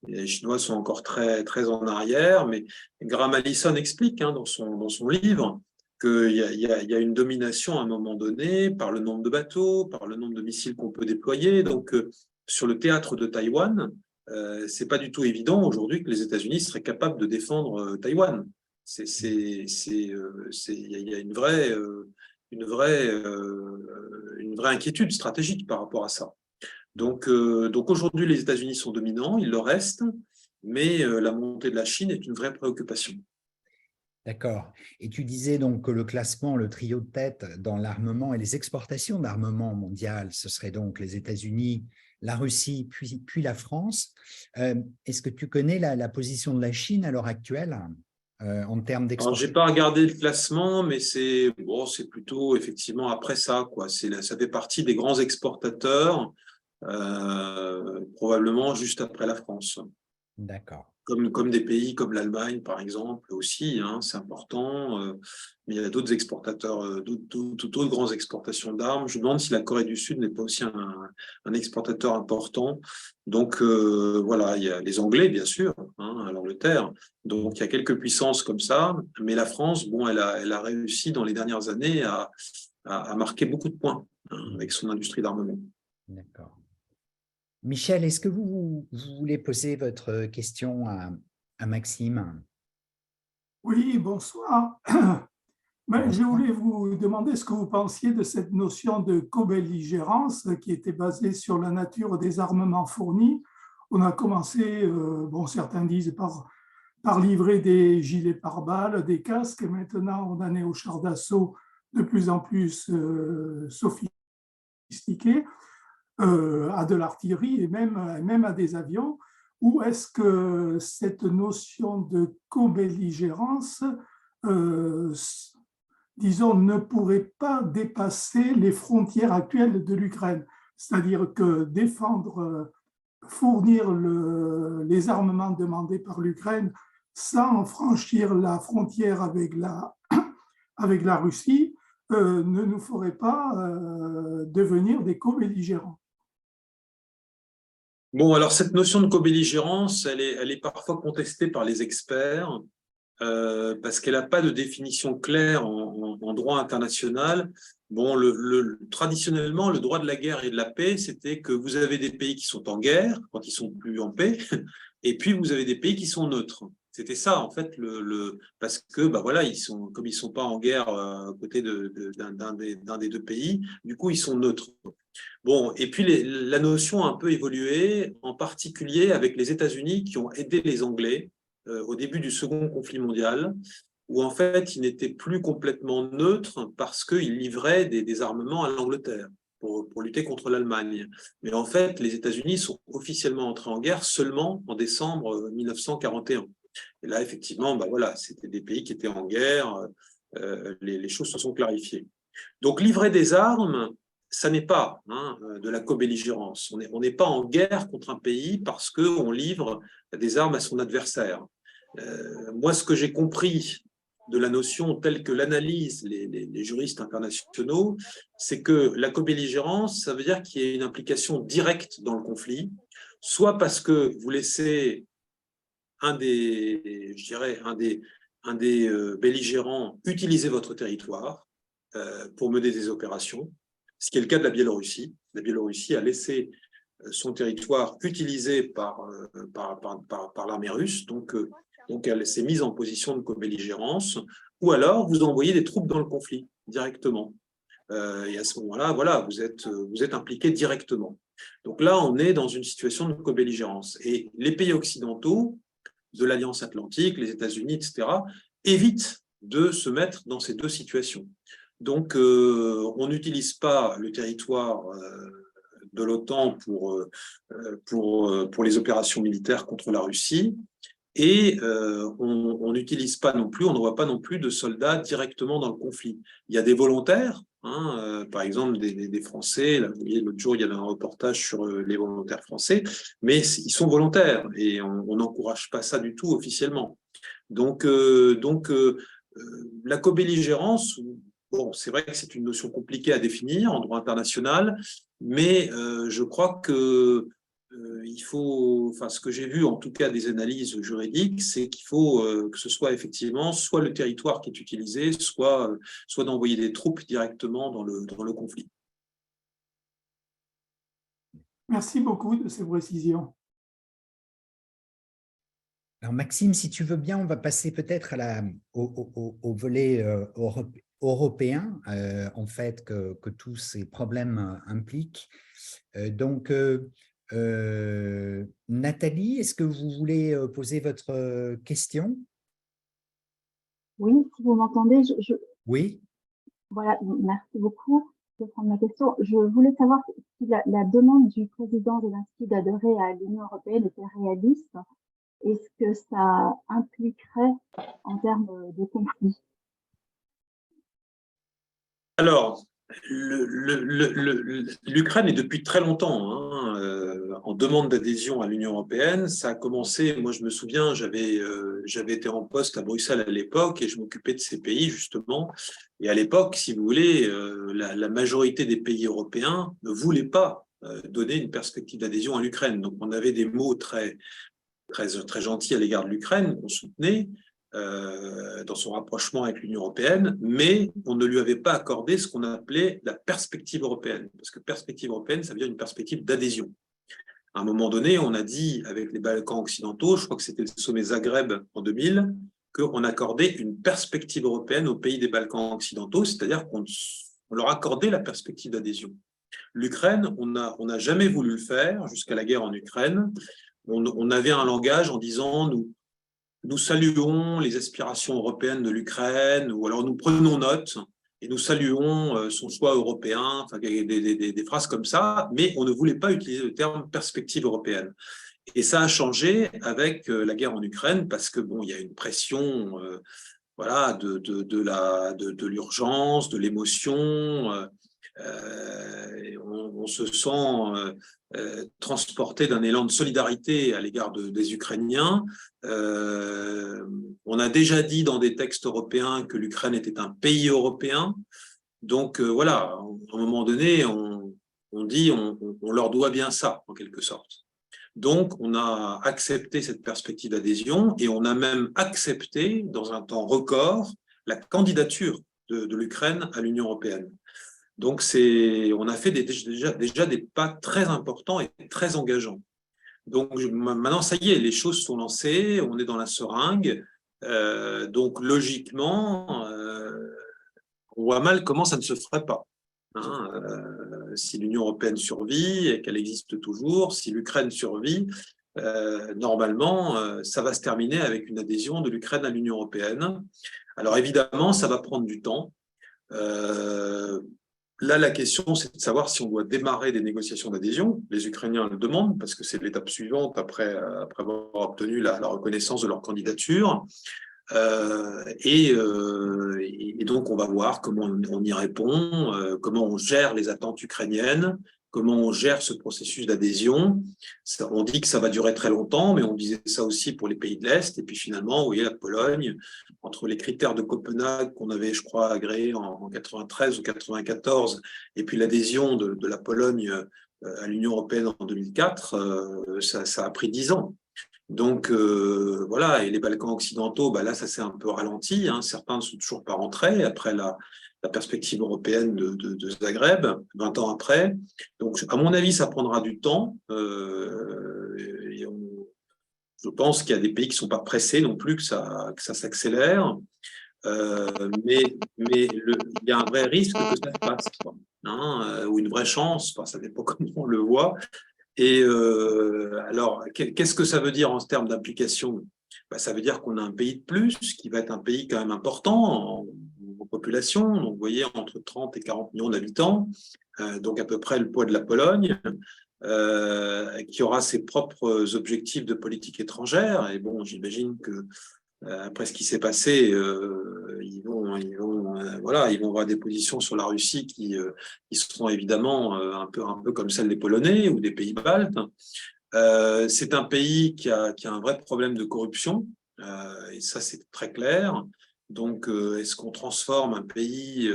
les Chinois sont encore très, très en arrière, mais Graham Allison explique, hein, dans son livre qu'il y a une domination à un moment donné par le nombre de bateaux, par le nombre de missiles qu'on peut déployer. Donc, sur le théâtre de Taïwan, ce n'est pas du tout évident aujourd'hui que les États-Unis seraient capables de défendre Taïwan. Il y a une vraie inquiétude stratégique par rapport à ça. Donc aujourd'hui, les États-Unis sont dominants, ils le restent, mais la montée de la Chine est une vraie préoccupation.
D'accord. Et tu disais donc que le classement, le trio de tête dans l'armement et les exportations d'armement mondial, ce serait donc les États-Unis, la Russie, puis la France. Est-ce que tu connais la position de la Chine à l'heure actuelle en termes
Alors, j'ai
d'exportation?
pas regardé le classement, mais c'est plutôt effectivement après ça, quoi. Ça fait partie des grands exportateurs, probablement juste après la France.
D'accord.
Comme des pays comme l'Allemagne, par exemple, aussi, hein, c'est important. Mais il y a d'autres exportateurs, d'autres grandes exportations d'armes. Je me demande si la Corée du Sud n'est pas aussi un exportateur important. Donc, voilà, il y a les Anglais, bien sûr, hein, l'Angleterre. Donc, il y a quelques puissances comme ça. Mais la France, bon, elle a réussi dans les dernières années à marquer beaucoup de points, hein, avec son industrie d'armement.
D'accord. Michel, est-ce que vous voulez poser votre question à Maxime?
Oui, bonsoir. Je
Bonsoir.
voulais vous demander ce que vous pensiez de cette notion de co-belligérance qui était basée sur la nature des armements fournis. On a commencé, certains disent par livrer des gilets pare-balles, des casques, et maintenant on en est aux chars d'assaut de plus en plus sophistiqués, à de l'artillerie et même à des avions. Ou est-ce que cette notion de co-belligérance disons, ne pourrait pas dépasser les frontières actuelles de l'Ukraine. C'est-à-dire que fournir les armements demandés par l'Ukraine sans franchir la frontière avec la Russie ne nous ferait pas devenir des co-belligérants.
Bon, alors cette notion de co-belligérance, elle est parfois contestée par les experts. Parce qu'elle n'a pas de définition claire en droit international. Bon, traditionnellement, le droit de la guerre et de la paix, c'était que vous avez des pays qui sont en guerre quand ils sont plus en paix, et puis vous avez des pays qui sont neutres. C'était ça, en fait, parce que, voilà, comme ils sont pas en guerre à côté d'un des deux pays, du coup, ils sont neutres. Bon, et puis la notion a un peu évolué, en particulier avec les États-Unis qui ont aidé les Anglais au début du second conflit mondial, où en fait, ils n'étaient plus complètement neutres parce qu'ils livraient des armements à l'Angleterre pour lutter contre l'Allemagne. Mais en fait, les États-Unis sont officiellement entrés en guerre seulement en décembre 1941. Et là, effectivement, voilà, c'était des pays qui étaient en guerre, les choses se sont clarifiées. Donc, livrer des armes, ça n'est pas de la co-belligérance. On n'est pas en guerre contre un pays parce qu'on livre des armes à son adversaire. Moi, ce que j'ai compris de la notion telle que l'analysent les juristes internationaux, c'est que la co-belligérance, ça veut dire qu'il y a une implication directe dans le conflit, soit parce que vous laissez un des belligérants utiliser votre territoire pour mener des opérations, ce qui est le cas de la Biélorussie. La Biélorussie a laissé son territoire utilisé par l'armée russe, donc elle s'est mise en position de co-belligérance, ou alors vous envoyez des troupes dans le conflit directement. Et à ce moment-là, voilà, vous êtes impliqué directement. Donc là, on est dans une situation de co-belligérance. Et les pays occidentaux, de l'Alliance Atlantique, les États-Unis, etc., évitent de se mettre dans ces deux situations. Donc, on n'utilise pas le territoire de l'OTAN pour les opérations militaires contre la Russie, et on n'utilise pas non plus, on n'envoie pas non plus de soldats directement dans le conflit. Il y a des volontaires, par exemple des Français. Là, vous voyez, l'autre jour, il y avait un reportage sur les volontaires français, mais ils sont volontaires et on n'encourage pas ça du tout officiellement. Donc la co-belligérance, bon, c'est vrai que c'est une notion compliquée à définir en droit international, mais je crois que il faut, enfin, ce que j'ai vu en tout cas des analyses juridiques, c'est qu'il faut que ce soit effectivement soit le territoire qui est utilisé, soit d'envoyer des troupes directement dans le conflit.
Merci beaucoup de ces précisions.
Alors Maxime, si tu veux bien, on va passer peut-être au volet européen, en fait, que tous ces problèmes impliquent. Donc, Nathalie, est-ce que vous voulez poser votre question?
Oui, si vous m'entendez,
Oui.
voilà, merci beaucoup de prendre ma question. Je voulais savoir si la demande du président Zelensky d'adhérer à l'Union européenne était réaliste et ce que ça impliquerait en termes de conflit.
Alors, l'Ukraine est depuis très longtemps en demande d'adhésion à l'Union européenne. Ça a commencé, moi je me souviens, j'avais été en poste à Bruxelles à l'époque et je m'occupais de ces pays justement. Et à l'époque, si vous voulez, la majorité des pays européens ne voulaient pas donner une perspective d'adhésion à l'Ukraine. Donc on avait des mots très gentils à l'égard de l'Ukraine qu'on soutenait. Dans son rapprochement avec l'Union européenne, mais on ne lui avait pas accordé ce qu'on appelait la perspective européenne, parce que perspective européenne, ça veut dire une perspective d'adhésion. À un moment donné, on a dit, avec les Balkans occidentaux, je crois que c'était le sommet Zagreb en 2000, qu'on accordait une perspective européenne aux pays des Balkans occidentaux, c'est-à-dire qu'on leur accordait la perspective d'adhésion. L'Ukraine, on n'a jamais voulu le faire jusqu'à la guerre en Ukraine. On avait un langage en disant nous saluons les aspirations européennes de l'Ukraine, ou alors nous prenons note et nous saluons son choix européen, enfin, des phrases comme ça, mais on ne voulait pas utiliser le terme perspective européenne. Et ça a changé avec la guerre en Ukraine, parce que bon, il y a une pression voilà, de l'urgence, de l'émotion. On se sent transporté d'un élan de solidarité à l'égard des Ukrainiens. On a déjà dit dans des textes européens que l'Ukraine était un pays européen. Donc voilà, à un moment donné, on dit on leur doit bien ça, en quelque sorte. Donc, on a accepté cette perspective d'adhésion et on a même accepté, dans un temps record, la candidature de l'Ukraine à l'Union européenne. Donc, on a fait déjà des pas très importants et très engageants. Donc, maintenant, ça y est, les choses sont lancées, on est dans la seringue. Donc, logiquement, on voit mal comment ça ne se ferait pas. Si l'Union européenne survit et qu'elle existe toujours, si l'Ukraine survit, normalement, ça va se terminer avec une adhésion de l'Ukraine à l'Union européenne. Alors évidemment, ça va prendre du temps. Là, la question, c'est de savoir si on doit démarrer des négociations d'adhésion. Les Ukrainiens le demandent parce que c'est l'étape suivante après avoir obtenu la reconnaissance de leur candidature. Et donc, on va voir comment on y répond, comment on gère les attentes ukrainiennes, comment on gère ce processus d'adhésion. On dit que ça va durer très longtemps, mais on disait ça aussi pour les pays de l'Est. Et puis finalement, vous voyez, la Pologne, entre les critères de Copenhague qu'on avait, je crois, agréés en 93 ou 94, et puis l'adhésion de la Pologne à l'Union européenne en 2004, ça a pris 10 ans. Donc voilà, et les Balkans occidentaux, là ça s'est un peu ralenti, certains ne sont toujours pas rentrés après la perspective européenne de Zagreb, 20 ans après. Donc à mon avis, ça prendra du temps. Je pense qu'il y a des pays qui ne sont pas pressés non plus que ça s'accélère, mais il y a un vrai risque que ça se passe, ou une vraie chance, ça dépend comment on le voit. Et alors, qu'est-ce que ça veut dire en termes d'implication? Ça veut dire qu'on a un pays de plus, qui va être un pays quand même important en population, donc vous voyez, entre 30 et 40 millions d'habitants, donc à peu près le poids de la Pologne, qui aura ses propres objectifs de politique étrangère. Et bon, j'imagine que après ce qui s'est passé, ils vont avoir des positions sur la Russie qui seront évidemment un peu comme celles des Polonais ou des pays baltes. C'est un pays qui a un vrai problème de corruption, et ça c'est très clair. Donc, est-ce qu'on transforme un pays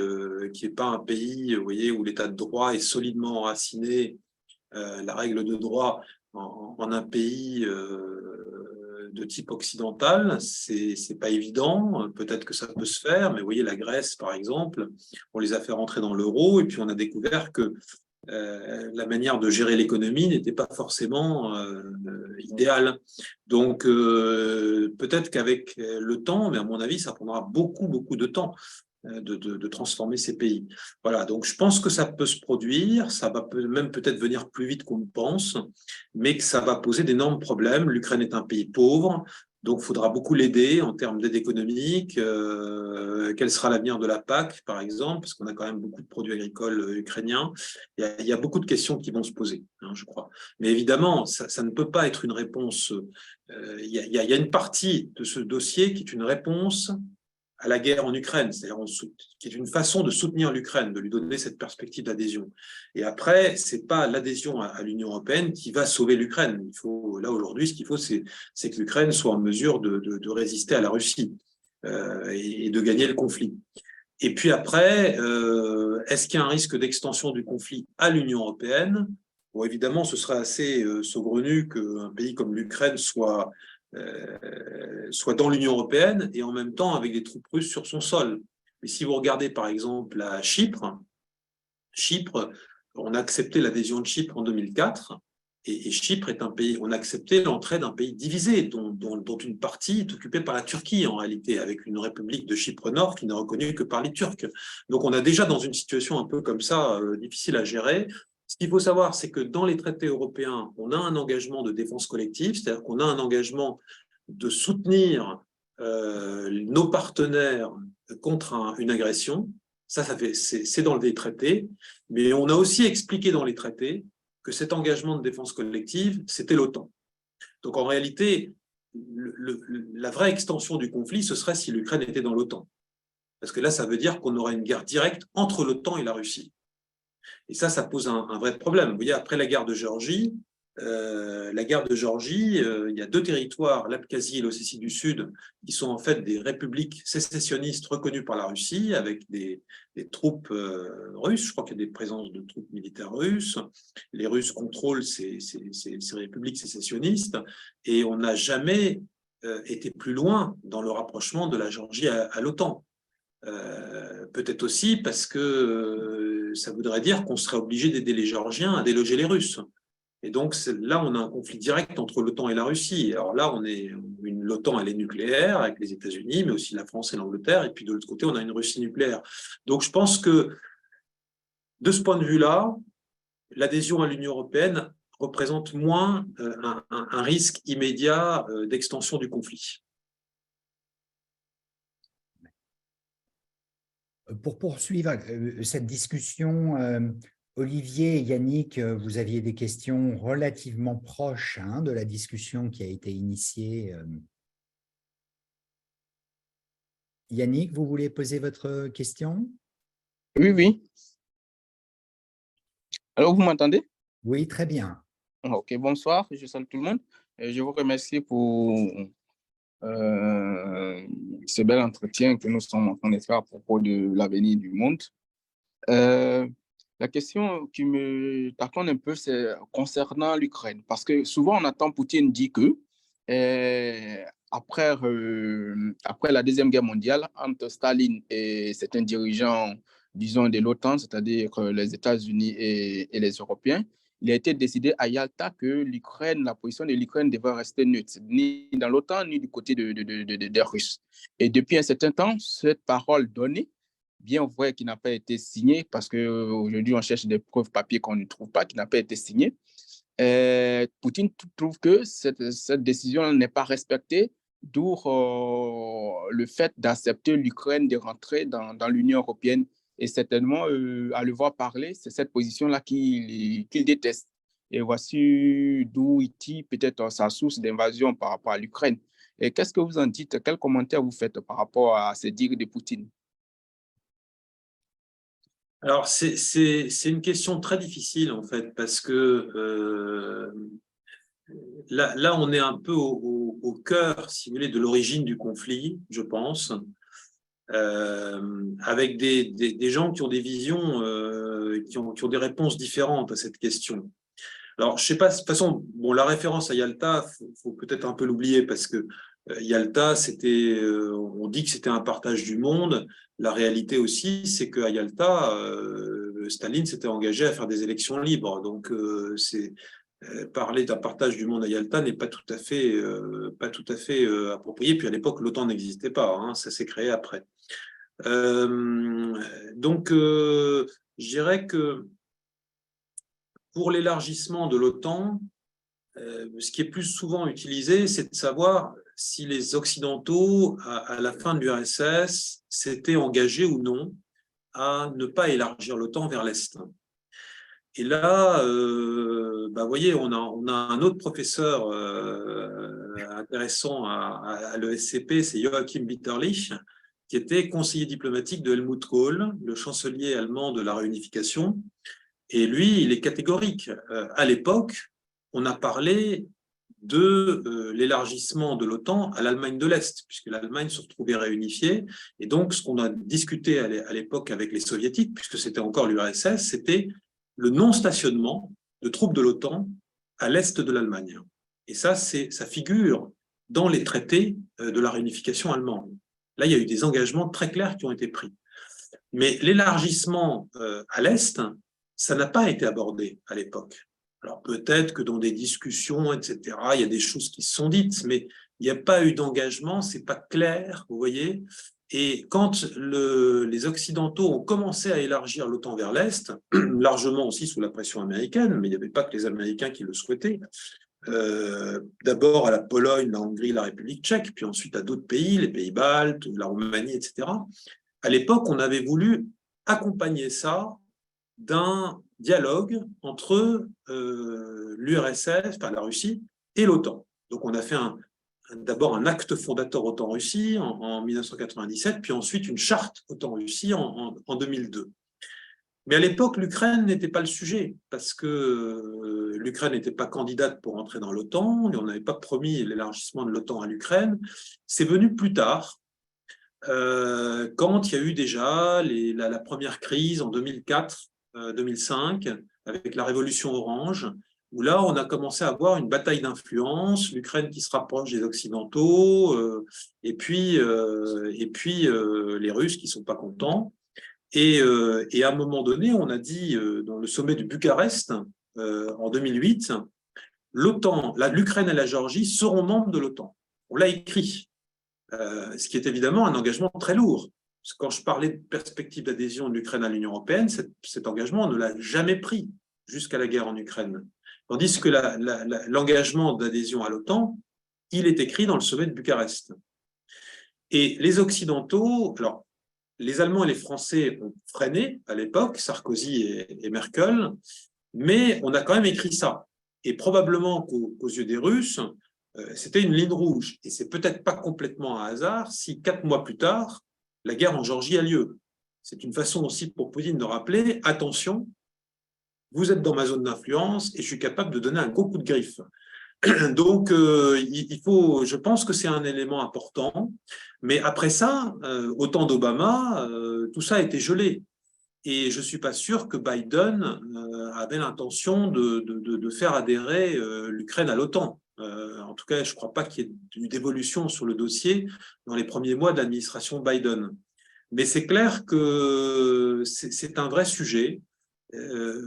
qui n'est pas un pays, vous voyez, où l'état de droit est solidement enraciné, la règle de droit, en un pays de type occidental? C'est pas évident. Peut-être que ça peut se faire, mais vous voyez, la Grèce, par exemple, on les a fait rentrer dans l'euro, et puis on a découvert que la manière de gérer l'économie n'était pas forcément idéale. Donc, peut-être qu'avec le temps, mais à mon avis, ça prendra beaucoup de temps. de transformer ces pays. Voilà, donc je pense que ça peut se produire, ça va même peut-être venir plus vite qu'on le pense, mais que ça va poser d'énormes problèmes. L'Ukraine est un pays pauvre, donc il faudra beaucoup l'aider en termes d'aide économique. Quel sera l'avenir de la PAC, par exemple, parce qu'on a quand même beaucoup de produits agricoles ukrainiens. Il y a beaucoup de questions qui vont se poser, hein, je crois. Mais évidemment, ça ne peut pas être une réponse. Il y a une partie de ce dossier qui est une réponse à la guerre en Ukraine, c'est-à-dire qui est une façon de soutenir l'Ukraine, de lui donner cette perspective d'adhésion. Et après, c'est pas l'adhésion à l'Union européenne qui va sauver l'Ukraine. Il faut, là aujourd'hui, ce qu'il faut, c'est que l'Ukraine soit en mesure de résister à la Russie et de gagner le conflit. Et puis après, est-ce qu'il y a un risque d'extension du conflit à l'Union européenne? Bon, évidemment, ce serait assez saugrenu qu'un pays comme l'Ukraine soit dans l'Union européenne et en même temps avec des troupes russes sur son sol. Mais si vous regardez par exemple à Chypre, on a accepté l'adhésion de Chypre en 2004 et Chypre est un pays, on a accepté l'entrée d'un pays divisé dont une partie est occupée par la Turquie en réalité, avec une république de Chypre Nord qui n'est reconnue que par les Turcs. Donc on est déjà dans une situation un peu comme ça, difficile à gérer. Ce qu'il faut savoir, c'est que dans les traités européens, on a un engagement de défense collective, c'est-à-dire qu'on a un engagement de soutenir nos partenaires contre une agression. C'est dans les traités, mais on a aussi expliqué dans les traités que cet engagement de défense collective, c'était l'OTAN. Donc en réalité, la vraie extension du conflit, ce serait si l'Ukraine était dans l'OTAN. Parce que là, ça veut dire qu'on aurait une guerre directe entre l'OTAN et la Russie. Et ça pose un vrai problème. Vous voyez, après la guerre de Géorgie, il y a deux territoires, l'Abkhazie et l'Ossétie du Sud, qui sont en fait des républiques sécessionnistes reconnues par la Russie, avec des troupes russes. Je crois qu'il y a des présences de troupes militaires russes. Les Russes contrôlent ces républiques sécessionnistes, et on n'a jamais été plus loin dans le rapprochement de la Géorgie à l'OTAN. Peut-être aussi parce que ça voudrait dire qu'on serait obligé d'aider les Géorgiens à déloger les Russes. Et donc là, on a un conflit direct entre l'OTAN et la Russie. Alors là, l'OTAN, elle est nucléaire avec les États-Unis, mais aussi la France et l'Angleterre. Et puis de l'autre côté, on a une Russie nucléaire. Donc je pense que de ce point de vue-là, l'adhésion à l'Union européenne représente moins un risque immédiat d'extension du conflit.
Pour poursuivre cette discussion, Olivier et Yannick, vous aviez des questions relativement proches de la discussion qui a été initiée. Yannick, vous voulez poser votre question?
Oui. Alors, vous m'entendez?
Oui, très bien.
Ok, bonsoir, je salue tout le monde. Je vous remercie pour ce bel entretien que nous sommes en train de faire à propos de l'avenir du monde. La question qui me tâtonne un peu, c'est concernant l'Ukraine, parce que souvent on entend Poutine dire que après la Deuxième Guerre mondiale, entre Staline et certains dirigeants, disons, de l'OTAN, c'est-à-dire les États-Unis et les Européens, il a été décidé à Yalta que la position de l'Ukraine devait rester neutre, ni dans l'OTAN, ni du côté des Russes. Et depuis un certain temps, cette parole donnée, bien vrai qu'il n'a pas été signé, parce qu'aujourd'hui, on cherche des preuves papier qu'on ne trouve pas, qui n'a pas été signé. Poutine trouve que cette décision n'est pas respectée, d'où le fait d'accepter l'Ukraine de rentrer dans l'Union européenne. Et certainement, à le voir parler, c'est cette position-là qu'il déteste. Et voici d'où il tire peut-être sa source d'invasion par rapport à l'Ukraine. Et qu'est-ce que vous en dites? Quel commentaire vous faites par rapport à ces dires de Poutine?
Alors, c'est une question très difficile, en fait, parce que là, on est un peu au cœur, si vous voulez, de l'origine du conflit, je pense, avec des gens qui ont des visions, qui ont des réponses différentes à cette question. Alors, je ne sais pas, de toute façon, la référence à Yalta, faut peut-être un peu l'oublier, parce que Yalta, on dit que c'était un partage du monde. La réalité aussi, c'est qu'à Yalta, Staline s'était engagé à faire des élections libres. Donc, parler d'un partage du monde à Yalta n'est pas tout à fait approprié. Puis à l'époque, l'OTAN n'existait pas, ça s'est créé après. Donc, je dirais que pour l'élargissement de l'OTAN, ce qui est plus souvent utilisé, c'est de savoir si les Occidentaux, à la fin de l'URSS, s'étaient engagés ou non à ne pas élargir l'OTAN vers l'Est. Et là, vous voyez, on a un autre professeur intéressant à l'ESCP, c'est Joachim Bitterlich, qui était conseiller diplomatique de Helmut Kohl, le chancelier allemand de la réunification. Et lui, il est catégorique. À l'époque, on a parlé de l'élargissement de l'OTAN à l'Allemagne de l'Est, puisque l'Allemagne se retrouvait réunifiée. Et donc, ce qu'on a discuté à l'époque avec les Soviétiques, puisque c'était encore l'URSS, c'était le non-stationnement de troupes de l'OTAN à l'est de l'Allemagne. Et ça figure dans les traités de la réunification allemande. Là, il y a eu des engagements très clairs qui ont été pris. Mais l'élargissement à l'est, ça n'a pas été abordé à l'époque. Alors peut-être que dans des discussions, etc., il y a des choses qui se sont dites, mais il n'y a pas eu d'engagement, c'est pas clair, vous voyez. Et quand les Occidentaux ont commencé à élargir l'OTAN vers l'Est, largement aussi sous la pression américaine, mais il n'y avait pas que les Américains qui le souhaitaient, d'abord à la Pologne, la Hongrie, la République tchèque, puis ensuite à d'autres pays, les pays baltes, la Roumanie, etc. À l'époque, on avait voulu accompagner ça d'un dialogue entre l'URSS, enfin la Russie, et l'OTAN. Donc on a fait d'abord un acte fondateur OTAN-Russie en 1997, puis ensuite une charte OTAN-Russie en 2002. Mais à l'époque, l'Ukraine n'était pas le sujet, parce que l'Ukraine n'était pas candidate pour entrer dans l'OTAN, et on n'avait pas promis l'élargissement de l'OTAN à l'Ukraine. C'est venu plus tard, quand il y a eu déjà la première crise en 2004-2005, avec la révolution orange, où là, on a commencé à avoir une bataille d'influence, l'Ukraine qui se rapproche des Occidentaux, et puis les Russes qui ne sont pas contents. Et à un moment donné, on a dit, dans le sommet de Bucarest, en 2008, l'Ukraine et la Géorgie seront membres de l'OTAN. On l'a écrit, ce qui est évidemment un engagement très lourd. Parce que quand je parlais de perspective d'adhésion de l'Ukraine à l'Union européenne, cet engagement, on ne l'a jamais pris jusqu'à la guerre en Ukraine. Tandis que l'engagement d'adhésion à l'OTAN, il est écrit dans le sommet de Bucarest. Et les Occidentaux, alors les Allemands et les Français ont freiné à l'époque, Sarkozy et Merkel, mais on a quand même écrit ça. Et probablement qu'aux yeux des Russes, c'était une ligne rouge. Et c'est peut-être pas complètement un hasard si 4 mois plus tard, la guerre en Géorgie a lieu. C'est une façon aussi pour Poutine de rappeler, attention, vous êtes dans ma zone d'influence et je suis capable de donner un gros coup de griffe. Donc, je pense que c'est un élément important. Mais après ça, au temps d'Obama, tout ça a été gelé. Et je ne suis pas sûr que Biden avait l'intention de faire adhérer l'Ukraine à l'OTAN. En tout cas, je ne crois pas qu'il y ait eu d'évolution sur le dossier dans les premiers mois de l'administration Biden. Mais c'est clair que c'est un vrai sujet.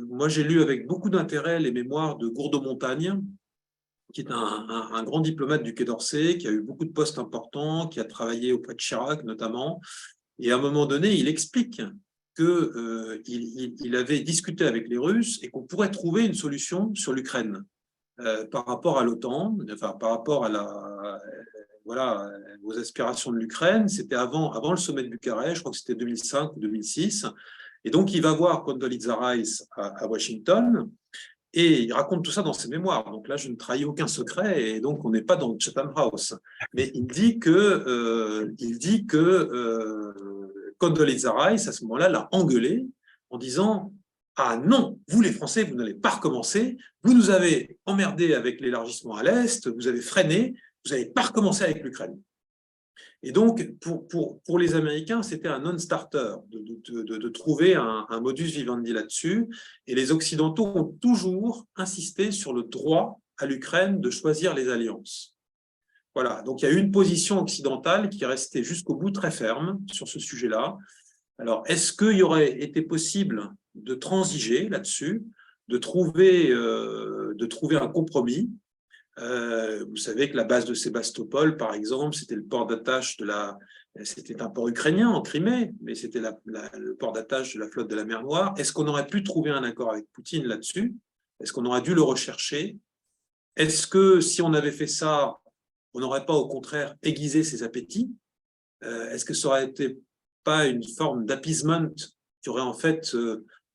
Moi, j'ai lu avec beaucoup d'intérêt les mémoires de Gourdeau-Montagne, qui est un grand diplomate du Quai d'Orsay, qui a eu beaucoup de postes importants, qui a travaillé auprès de Chirac notamment. Et à un moment donné, il explique qu'il avait discuté avec les Russes et qu'on pourrait trouver une solution sur l'Ukraine par rapport à l'OTAN, enfin par rapport à aux aspirations de l'Ukraine. C'était avant le sommet de Bucarest, je crois que c'était 2005 ou 2006. Et donc, il va voir Condoleezza Rice à Washington et il raconte tout ça dans ses mémoires. Donc là, je ne trahis aucun secret et donc on n'est pas dans le Chatham House. Mais il dit que Condoleezza Rice, à ce moment-là, l'a engueulé en disant « Ah non, vous les Français, vous n'allez pas recommencer. Vous nous avez emmerdés avec l'élargissement à l'Est, vous avez freiné, vous n'allez pas recommencer avec l'Ukraine. » Et donc, pour les Américains, c'était un non-starter de trouver un modus vivendi là-dessus. Et les Occidentaux ont toujours insisté sur le droit à l'Ukraine de choisir les alliances. Voilà, donc il y a eu une position occidentale qui est restée jusqu'au bout très ferme sur ce sujet-là. Alors, est-ce qu'il y aurait été possible de transiger là-dessus, de trouver un compromis? Vous savez que la base de Sébastopol, par exemple, c'était le port d'attache de C'était un port ukrainien en Crimée, mais c'était le port d'attache de la flotte de la mer Noire. Est-ce qu'on aurait pu trouver un accord avec Poutine là-dessus? Est-ce qu'on aurait dû le rechercher? Est-ce que si on avait fait ça, on n'aurait pas au contraire aiguisé ses appétits? Est-ce que ça aurait été pas une forme d'appeasement qui aurait en fait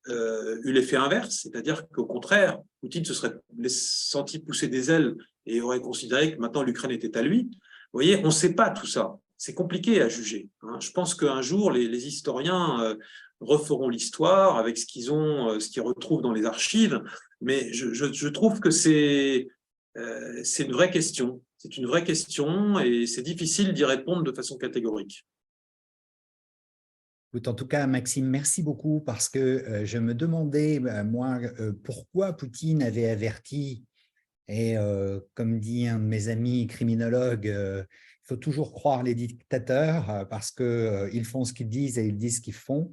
eu l'effet inverse? C'est-à-dire qu'au contraire, Poutine se serait senti pousser des ailes et aurait considéré que maintenant l'Ukraine était à lui. Vous voyez, on ne sait pas tout ça. C'est compliqué à juger. Je pense qu'un jour, les historiens referont l'histoire avec ce qu'ils retrouvent dans les archives, mais je trouve que c'est une vraie question. C'est une vraie question et c'est difficile d'y répondre de façon catégorique.
En tout cas, Maxime, merci beaucoup parce que je me demandais, moi, pourquoi Poutine avait averti, et comme dit un de mes amis criminologues, il faut toujours croire les dictateurs parce qu'ils font ce qu'ils disent et ils disent ce qu'ils font,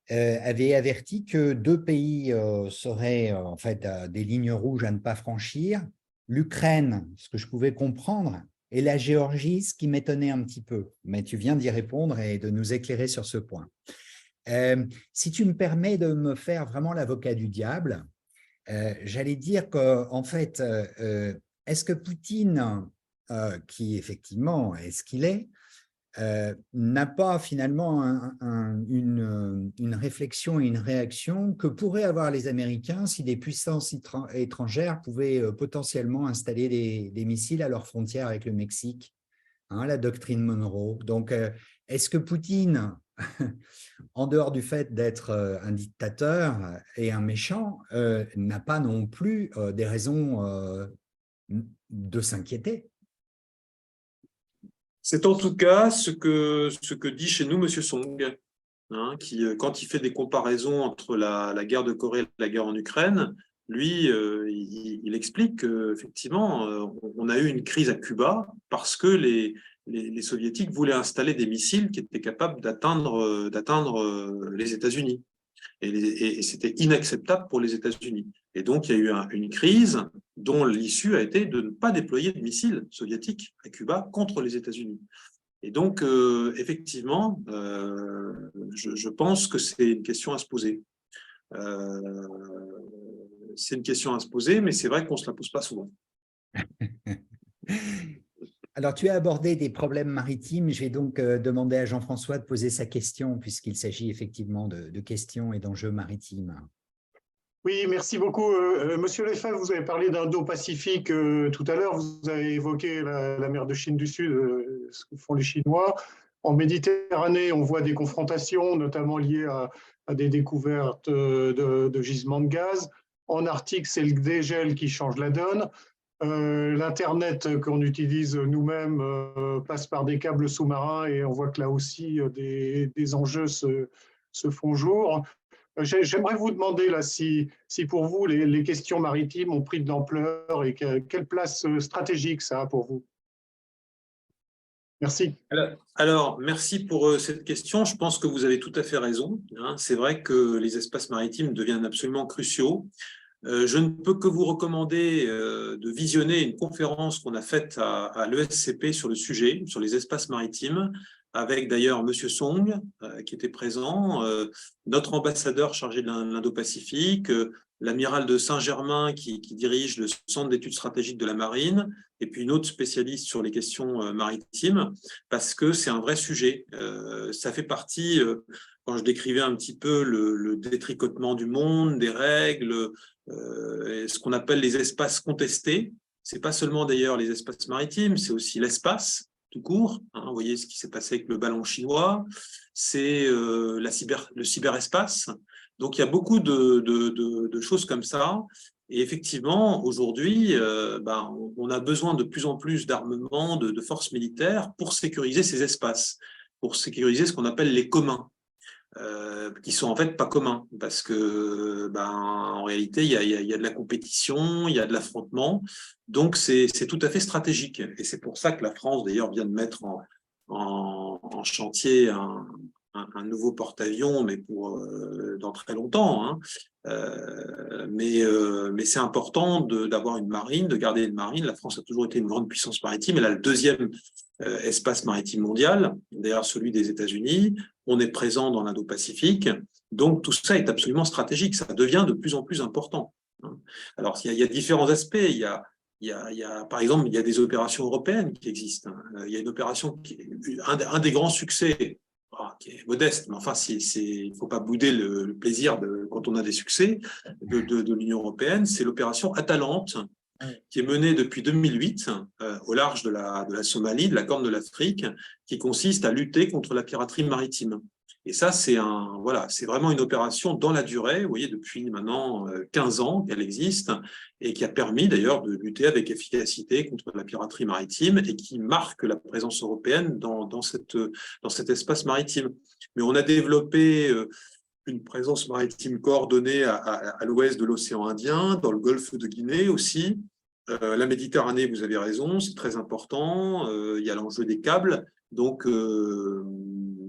avait averti que 2 pays seraient en fait des lignes rouges à ne pas franchir, l'Ukraine, ce que je pouvais comprendre, et la Géorgie, ce qui m'étonnait un petit peu. Mais tu viens d'y répondre et de nous éclairer sur ce point. Si tu me permets de me faire vraiment l'avocat du diable, j'allais dire qu'en fait, est-ce que Poutine, qui effectivement est ce qu'il est, n'a pas finalement une réflexion et une réaction que pourraient avoir les Américains si des puissances étrangères pouvaient potentiellement installer des missiles à leurs frontières avec le Mexique, la doctrine Monroe. Donc, est-ce que Poutine, en dehors du fait d'être un dictateur et un méchant, n'a pas non plus des raisons de s'inquiéter?
C'est en tout cas ce que dit chez nous M. Song, qui, quand il fait des comparaisons entre la guerre de Corée et la guerre en Ukraine, lui, il explique qu'effectivement, on a eu une crise à Cuba parce que les Soviétiques voulaient installer des missiles qui étaient capables d'atteindre les États-Unis. Et c'était inacceptable pour les États-Unis. Et donc, il y a eu une crise dont l'issue a été de ne pas déployer de missiles soviétiques à Cuba contre les États-Unis. Et donc, effectivement, je pense que c'est une question à se poser. C'est une question à se poser, mais c'est vrai qu'on ne se la pose pas souvent.
Alors, tu as abordé des problèmes maritimes. Je vais donc demander à Jean-François de poser sa question, puisqu'il s'agit effectivement de questions et d'enjeux maritimes.
Oui, merci beaucoup. Monsieur Lefebvre, vous avez parlé d'Indo-Pacifique tout à l'heure. Vous avez évoqué la mer de Chine du Sud, ce que font les Chinois. En Méditerranée, on voit des confrontations, notamment liées à des découvertes de gisements de gaz. En Arctique, c'est le dégel qui change la donne. L'Internet qu'on utilise nous-mêmes passe par des câbles sous-marins et on voit que là aussi, des enjeux se font jour. J'aimerais vous demander là, si pour vous, les questions maritimes ont pris de l'ampleur et quelle place stratégique ça a pour vous. Merci.
Alors, merci pour cette question. Je pense que vous avez tout à fait raison. C'est vrai que les espaces maritimes deviennent absolument cruciaux. Je ne peux que vous recommander de visionner une conférence qu'on a faite à l'ESCP sur le sujet, sur les espaces maritimes, avec d'ailleurs M. Song qui était présent, notre ambassadeur chargé de l'Indo-Pacifique, l'amiral de Saint-Germain qui dirige le Centre d'études stratégiques de la marine, et puis une autre spécialiste sur les questions maritimes, parce que c'est un vrai sujet. Ça fait partie, quand je décrivais un petit peu le détricotement du monde, des règles, ce qu'on appelle les espaces contestés. Ce n'est pas seulement d'ailleurs les espaces maritimes, c'est aussi l'espace tout court. Vous voyez ce qui s'est passé avec le ballon chinois, c'est le cyberespace. Donc, il y a beaucoup de choses comme ça. Et effectivement, aujourd'hui, on a besoin de plus en plus d'armements, de forces militaires pour sécuriser ces espaces, pour sécuriser ce qu'on appelle les communs. Qui sont en fait pas communs parce que en réalité il y a de la compétition, il y a de l'affrontement, donc c'est tout à fait stratégique et c'est pour ça que la France d'ailleurs vient de mettre en chantier un nouveau porte-avions, mais pour dans très longtemps. Hein. Mais c'est important d'avoir une marine, de garder une marine. La France a toujours été une grande puissance maritime. Elle a le deuxième espace maritime mondial, derrière celui des États-Unis. On est présent dans l'Indo-Pacifique. Donc, tout ça est absolument stratégique. Ça devient de plus en plus important. Alors, il y a différents aspects. Par exemple, il y a des opérations européennes qui existent. Il y a une opération, un des grands succès, qui est modeste, mais enfin, il ne faut pas bouder le plaisir quand on a des succès de l'Union européenne, c'est l'opération Atalante, qui est menée depuis 2008 au large de la Somalie, de la Corne de l'Afrique, qui consiste à lutter contre la piraterie maritime. Et ça, c'est vraiment une opération dans la durée, vous voyez, depuis maintenant 15 ans qu'elle existe, et qui a permis d'ailleurs de lutter avec efficacité contre la piraterie maritime et qui marque la présence européenne dans cet espace maritime. Mais on a développé une présence maritime coordonnée à l'ouest de l'océan Indien, dans le golfe de Guinée aussi. La Méditerranée, vous avez raison, c'est très important. Il y a l'enjeu des câbles. Donc,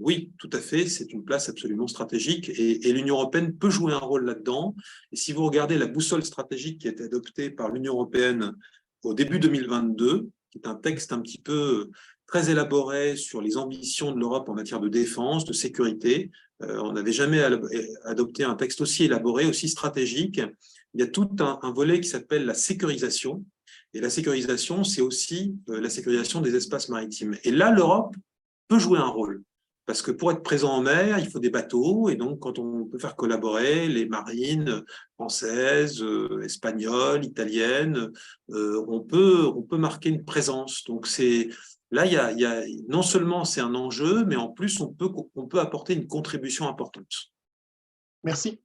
oui, tout à fait, c'est une place absolument stratégique et l'Union européenne peut jouer un rôle là-dedans. Et si vous regardez la boussole stratégique qui a été adoptée par l'Union européenne au début 2022, qui est un texte un petit peu très élaboré sur les ambitions de l'Europe en matière de défense, de sécurité, on n'avait jamais adopté un texte aussi élaboré, aussi stratégique. Il y a tout un volet qui s'appelle la sécurisation. Et la sécurisation, c'est aussi la sécurisation des espaces maritimes. Et là, l'Europe peut jouer un rôle. Parce que pour être présent en mer, il faut des bateaux. Et donc, quand on peut faire collaborer les marines françaises, espagnoles, italiennes, on peut marquer une présence. Donc, là, non seulement c'est un enjeu, mais en plus, on peut apporter une contribution importante.
Merci.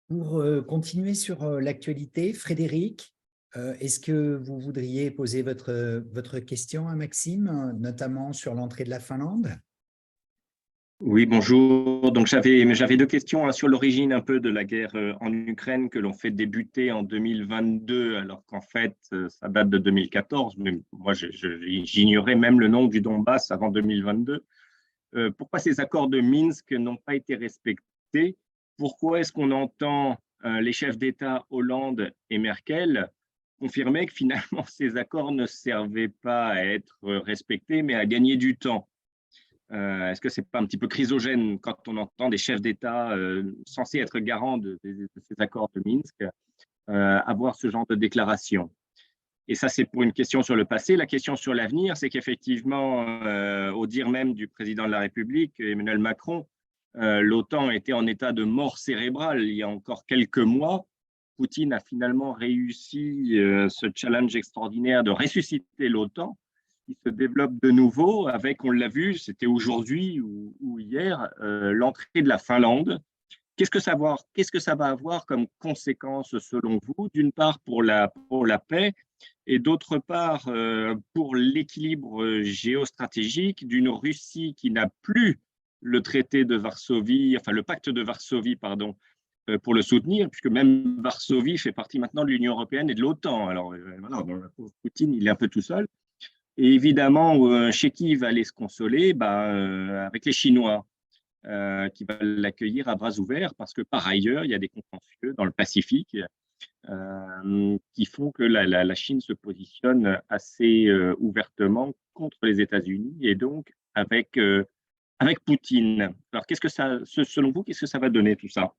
Pour continuer sur l'actualité, Frédéric, est-ce que vous voudriez poser votre question à Maxime, notamment sur l'entrée de la Finlande?
Oui, bonjour. Donc, j'avais deux questions sur l'origine un peu de la guerre en Ukraine que l'on fait débuter en 2022, alors qu'en fait, ça date de 2014. Mais moi, j'ignorais même le nom du Donbass avant 2022. Pourquoi ces accords de Minsk n'ont pas été respectés? Pourquoi est-ce qu'on entend les chefs d'État Hollande et Merkel confirmer que finalement ces accords ne servaient pas à être respectés, mais à gagner du temps? Est-ce que ce n'est pas un petit peu chrysogène quand on entend des chefs d'État censés être garants de ces accords de Minsk avoir ce genre de déclaration? Et ça, c'est pour une question sur le passé. La question sur l'avenir, c'est qu'effectivement, au dire même du président de la République, Emmanuel Macron, l'OTAN était en état de mort cérébrale il y a encore quelques mois. Poutine a finalement réussi ce challenge extraordinaire de ressusciter l'OTAN, qui se développe de nouveau avec, on l'a vu, c'était aujourd'hui ou hier, l'entrée de la Finlande. Qu'est-ce que ça va avoir comme conséquence selon vous, d'une part pour la paix et d'autre part pour l'équilibre géostratégique d'une Russie qui n'a plus le traité de Varsovie, enfin le pacte de Varsovie, pardon, pour le soutenir, puisque même Varsovie fait partie maintenant de l'Union européenne et de l'OTAN. Alors voilà, Poutine, il est un peu tout seul. Et évidemment, chez qui il va aller se consoler? Avec les Chinois, qui va l'accueillir à bras ouverts, parce que par ailleurs, il y a des contentieux dans le Pacifique qui font que la Chine se positionne assez ouvertement contre les États-Unis et donc avec Poutine. Alors, selon vous, qu'est-ce que ça va donner tout ça?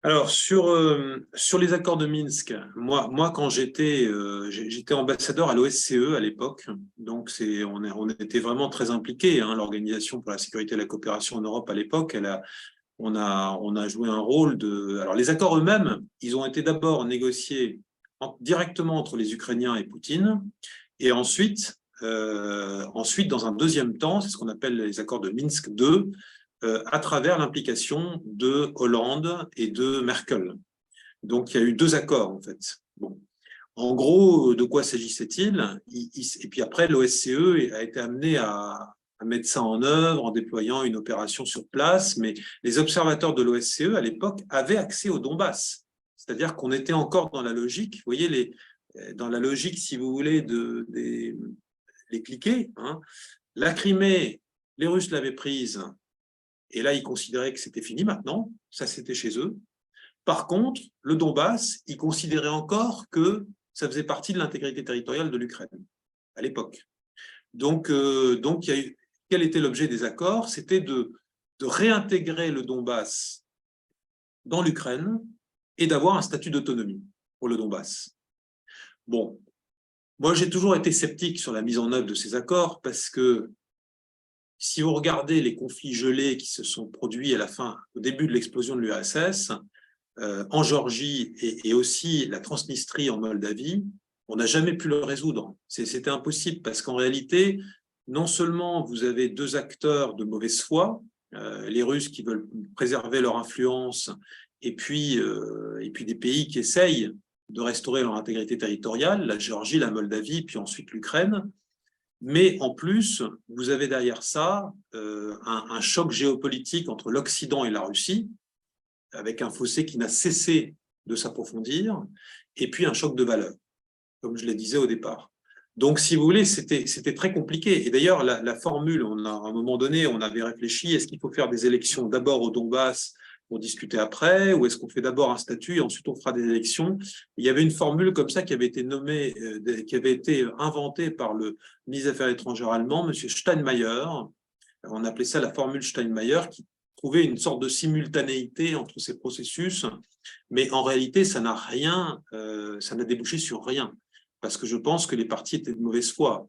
Alors, sur les accords de Minsk, moi quand j'étais ambassadeur à l'OSCE à l'époque, donc on était vraiment très impliqués, hein, l'Organisation pour la sécurité et la coopération en Europe à l'époque, on a joué un rôle de… Alors, les accords eux-mêmes, ils ont été d'abord négociés directement entre les Ukrainiens et Poutine, et ensuite, dans un deuxième temps, c'est ce qu'on appelle les accords de Minsk II, à travers l'implication de Hollande et de Merkel. Donc, il y a eu deux accords, en fait. Bon. En gros, de quoi s'agissait-il? Et puis après, l'OSCE a été amené à mettre ça en œuvre en déployant une opération sur place, mais les observateurs de l'OSCE, à l'époque, avaient accès au Donbass. C'est-à-dire qu'on était encore dans la logique, vous voyez, dans la logique, si vous voulez, les cliquer. Hein. La Crimée, les Russes l'avaient prise, et là, ils considéraient que c'était fini maintenant, ça c'était chez eux. Par contre, le Donbass, ils considéraient encore que ça faisait partie de l'intégrité territoriale de l'Ukraine, à l'époque. Donc quel était l'objet des accords? C'était de réintégrer le Donbass dans l'Ukraine et d'avoir un statut d'autonomie pour le Donbass. Bon, moi j'ai toujours été sceptique sur la mise en œuvre de ces accords parce que si vous regardez les conflits gelés qui se sont produits au début de l'explosion de l'URSS, en Géorgie et aussi la Transnistrie en Moldavie, on n'a jamais pu le résoudre. C'était impossible parce qu'en réalité, non seulement vous avez deux acteurs de mauvaise foi, les Russes qui veulent préserver leur influence et puis des pays qui essayent de restaurer leur intégrité territoriale, la Géorgie, la Moldavie, puis ensuite l'Ukraine. Mais en plus, vous avez derrière ça un choc géopolitique entre l'Occident et la Russie, avec un fossé qui n'a cessé de s'approfondir, et puis un choc de valeurs, comme je le disais au départ. Donc, si vous voulez, c'était très compliqué. Et d'ailleurs, la formule, à un moment donné, on avait réfléchi, est-ce qu'il faut faire des élections d'abord au Donbass pour discuter après, ou est-ce qu'on fait d'abord un statut et ensuite on fera des élections? Il y avait une formule comme ça qui avait été nommée, qui avait été inventée par le ministre des Affaires étrangères allemand, M. Steinmeier. On appelait ça la formule Steinmeier, qui trouvait une sorte de simultanéité entre ces processus, mais en réalité, ça n'a débouché sur rien. Parce que je pense que les partis étaient de mauvaise foi.